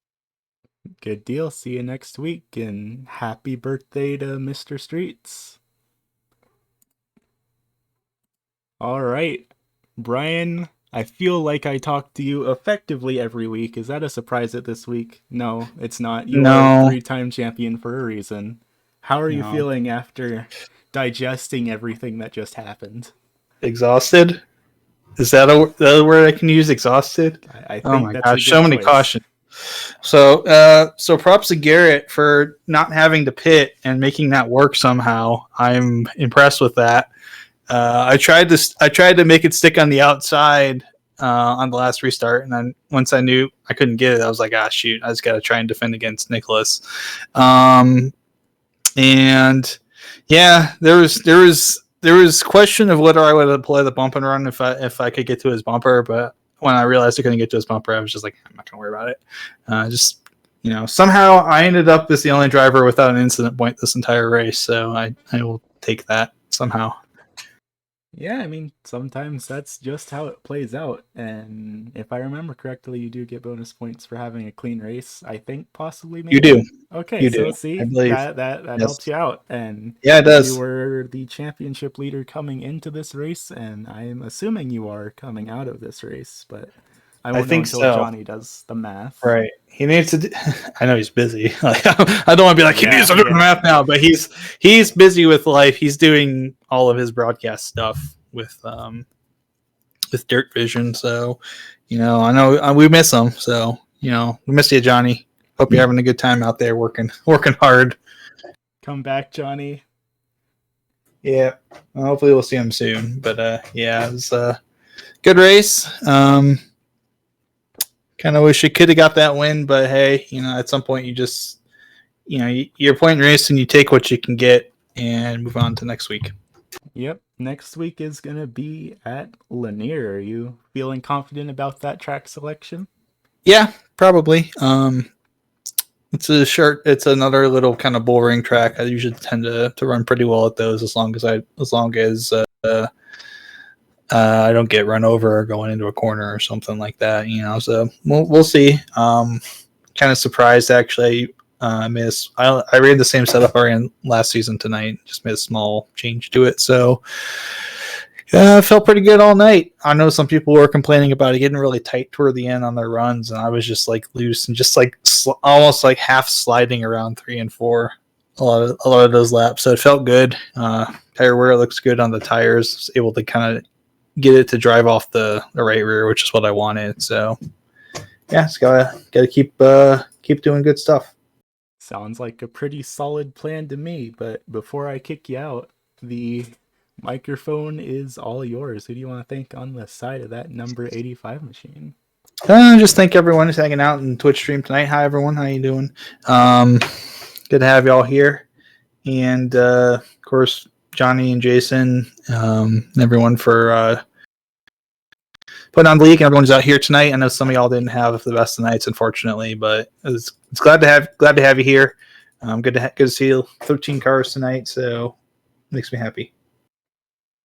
Good deal. See you next week, and happy birthday to Mr. Streets. All right, Brian, I feel like I talk to you effectively every week. Is that a surprise at this week? No, it's not. You are a No, 3-time champion for a reason. How are you no. feeling after digesting everything that just happened? Exhausted? Is that a word I can use? Exhausted? I Oh think my that's a gosh, good so many choice. cautions. So props to Garrett for not having to pit and making that work somehow. I'm impressed with that. I tried to make it stick on the outside on the last restart, and then once I knew I couldn't get it, I was like, ah, shoot, I just got to try and defend against Nicholas. And yeah, there was question of whether I would play the bump and run if I could get to his bumper, but when I realized I couldn't get to his bumper, I was just like, I'm not gonna worry about it. Just somehow I ended up as the only driver without an incident point this entire race, so I will take that somehow. Yeah, I mean, sometimes that's just how it plays out. And if I remember correctly, you do get bonus points for having a clean race. I think possibly You do, maybe. Okay, you do, so I see, believe. that helps Yes, you out. And yeah, it you does. were the championship leader coming into this race, and I'm assuming you are coming out of this race, but I I won't know think until so. Johnny does the math. Right. He needs to. I know he's busy. Like, I don't want to be like he needs Yeah, to do the yeah. math now, but he's busy with life. He's doing all of his broadcast stuff with Dirt Vision. So, I know we miss him. So, we miss you, Johnny. Hope you're having a good time out there working hard. Come back, Johnny. Yeah. Well, hopefully we'll see him soon. But yeah, it was a good race. Kind of wish you could have got that win, but hey, at some point you just you're point race and you take what you can get and move on to next week. Yep. Next week is going to be at Lanier. Are you feeling confident about that track selection? Yeah, probably. It's another little kind of bullring track. I usually tend to run pretty well at those as long as I don't get run over or going into a corner or something like that. So we'll see. Kind of surprised actually. I ran the same setup I ran last season tonight. Just made a small change to it. So yeah, I felt pretty good all night. I know some people were complaining about it getting really tight toward the end on their runs, and I was just like loose and just like almost like half sliding around 3 and 4 a lot of those laps. So it felt good. Tire wear looks good on the tires. Was able to kind of get it to drive off the right rear, which is what I wanted. So yeah, it's gotta keep doing good stuff. Sounds like a pretty solid plan to me, but before I kick you out, the microphone is all yours. Who do you want to thank on the side of that number 85 machine? Just thank everyone who's hanging out in Twitch stream tonight. Hi everyone, how you doing? Good to have y'all here, and of course Johnny and Jason, everyone for putting on the league. Everyone's out here tonight. I know some of y'all didn't have the best of nights, unfortunately, but it's glad to have you here. Good to see 13 cars tonight, so it makes me happy.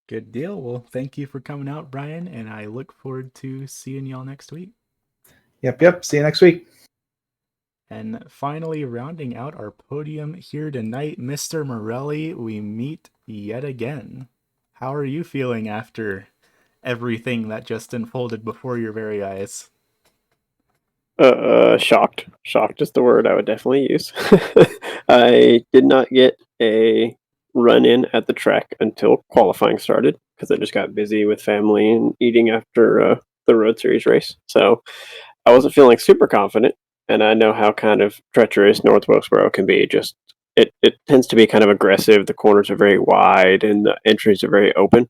Good deal. Well, thank you for coming out, Brian, and I look forward to seeing y'all next week. Yep. See you next week. And finally, rounding out our podium here tonight, Mr. Morelli, we meet yet again. How are you feeling after everything that just unfolded before your very eyes? Shocked. Shocked is the word I would definitely use. I did not get a run in at the track until qualifying started because I just got busy with family and eating after the Road Series race. So I wasn't feeling super confident, and I know how kind of treacherous North Wilkesboro can be. Just it tends to be kind of aggressive. The corners are very wide, and the entries are very open.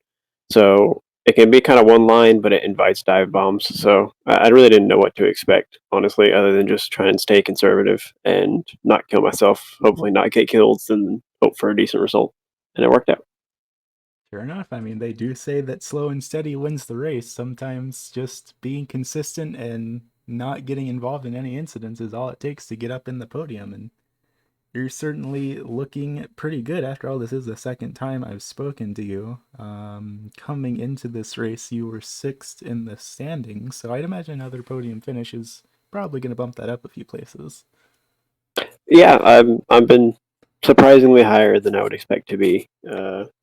So it can be kind of one line, but it invites dive bombs. So I really didn't know what to expect, honestly, other than just try and stay conservative and not kill myself. Hopefully, not get killed, and hope for a decent result. And it worked out. Sure enough, I mean, they do say that slow and steady wins the race. Sometimes just being consistent and not getting involved in any incidents is all it takes to get up in the podium. And you're certainly looking pretty good. After all, this is the second time I've spoken to you. Coming into this race, you were sixth in the standings, so I'd imagine another podium finish is probably going to bump that up a few places. Yeah, I've been surprisingly higher than I would expect to be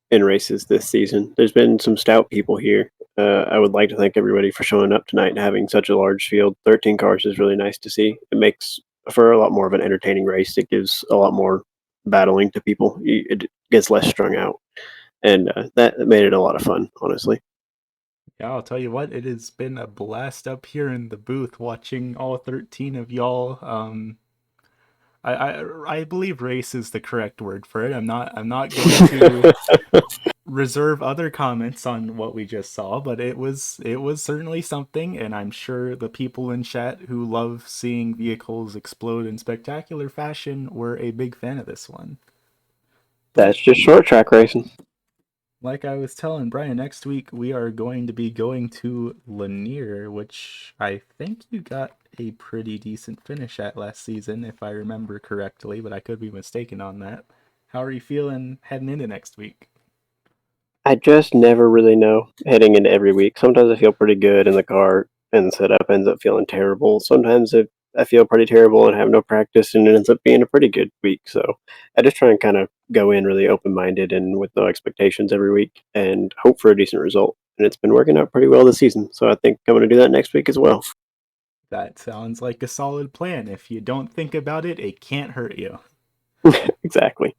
in races this season. There's been some stout people here. I would like to thank everybody for showing up tonight and having such a large field. 13 cars is really nice to see. It makes for a lot more of an entertaining race. It gives a lot more battling to people. It gets less strung out, and that made it a lot of fun, honestly. Yeah, I'll tell you what, it has been a blast up here in the booth watching all 13 of y'all. I believe race is the correct word for it. I'm not going to reserve other comments on what we just saw, but it was certainly something, and I'm sure the people in chat who love seeing vehicles explode in spectacular fashion were a big fan of this one. That's just short track racing. Like I was telling Brian, next week we are going to be going to Lanier, which I think you got a pretty decent finish at last season, if I remember correctly, but I could be mistaken on that. How are you feeling heading into next week? I just never really know heading into every week. Sometimes I feel pretty good in the car and the setup ends up feeling terrible. Sometimes I feel pretty terrible and have no practice and it ends up being a pretty good week. So I just try and kind of go in really open minded and with no expectations every week and hope for a decent result. And it's been working out pretty well this season. So I think I'm going to do that next week as well. That sounds like a solid plan. If you don't think about it, it can't hurt you. Exactly.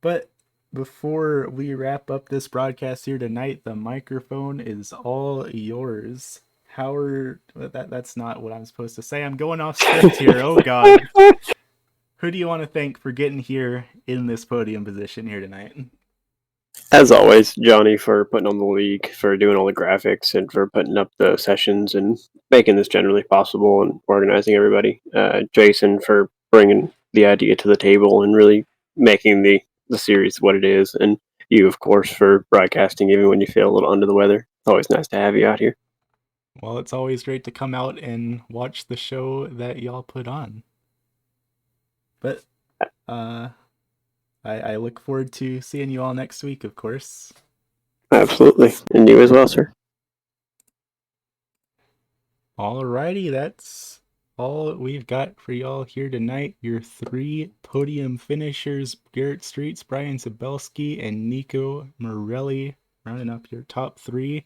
But before we wrap up this broadcast here tonight, the microphone is all yours. Howard, that's not what I'm supposed to say. I'm going off script here. Oh God. Who do you want to thank for getting here in this podium position here tonight? As always, Johnny for putting on the league, for doing all the graphics, and for putting up the sessions and making this generally possible and organizing everybody. Jason for bringing the idea to the table and really making the series what it is. And you, of course, for broadcasting even when you feel a little under the weather. It's always nice to have you out here. Well, it's always great to come out and watch the show that y'all put on. But I look forward to seeing you all next week, of course. Absolutely. And you as well, sir. Alrighty, that's all we've got for y'all here tonight. Your three podium finishers, Garrett Streets, Brian Zabelski, and Nico Morelli, rounding up your top three.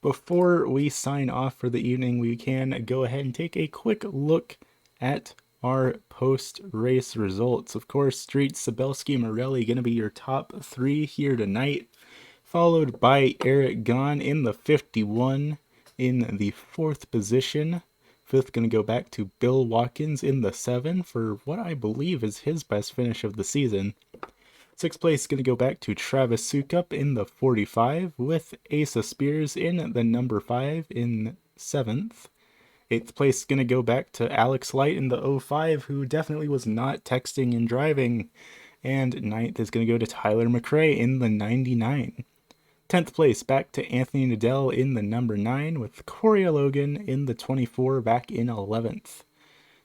Before we sign off for the evening, we can go ahead and take a quick look at our post-race results. Of course, Streets, Zabelski, Morelli going to be your top three here tonight, followed by Eric Gahn in the 51 in the fourth position. Fifth going to go back to Bill Watkins in the 7 for what I believe is his best finish of the season. Sixth place is going to go back to Travis Sukup in the 45, with Asa Spears in the number 5 in 7th. Eighth place is going to go back to Alex Light in the 05, who definitely was not texting and driving. And ninth is going to go to Tyler McRae in the 99. 10th place back to Anthony Nadell in the number 9, with Corey Logan in the 24 back in 11th.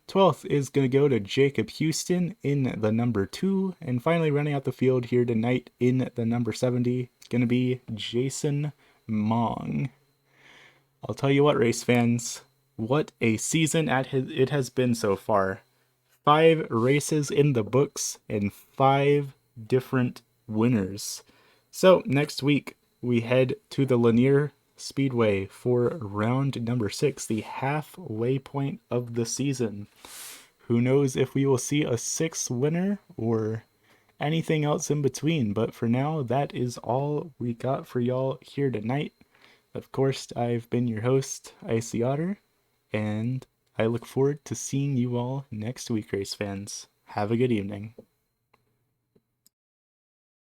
12th is going to go to Jacob Houston in the number 2. And finally running out the field here tonight in the number 70 is going to be Jason Mong. I'll tell you what, race fans, what a season it has been so far. 5 races in the books and 5 different winners. So next week we head to the Lanier Speedway for round number 6, the halfway point of the season. Who knows if we will see a 6th winner or anything else in between, but for now, that is all we got for y'all here tonight. Of course, I've been your host, Icy Otter, and I look forward to seeing you all next week, race fans. Have a good evening.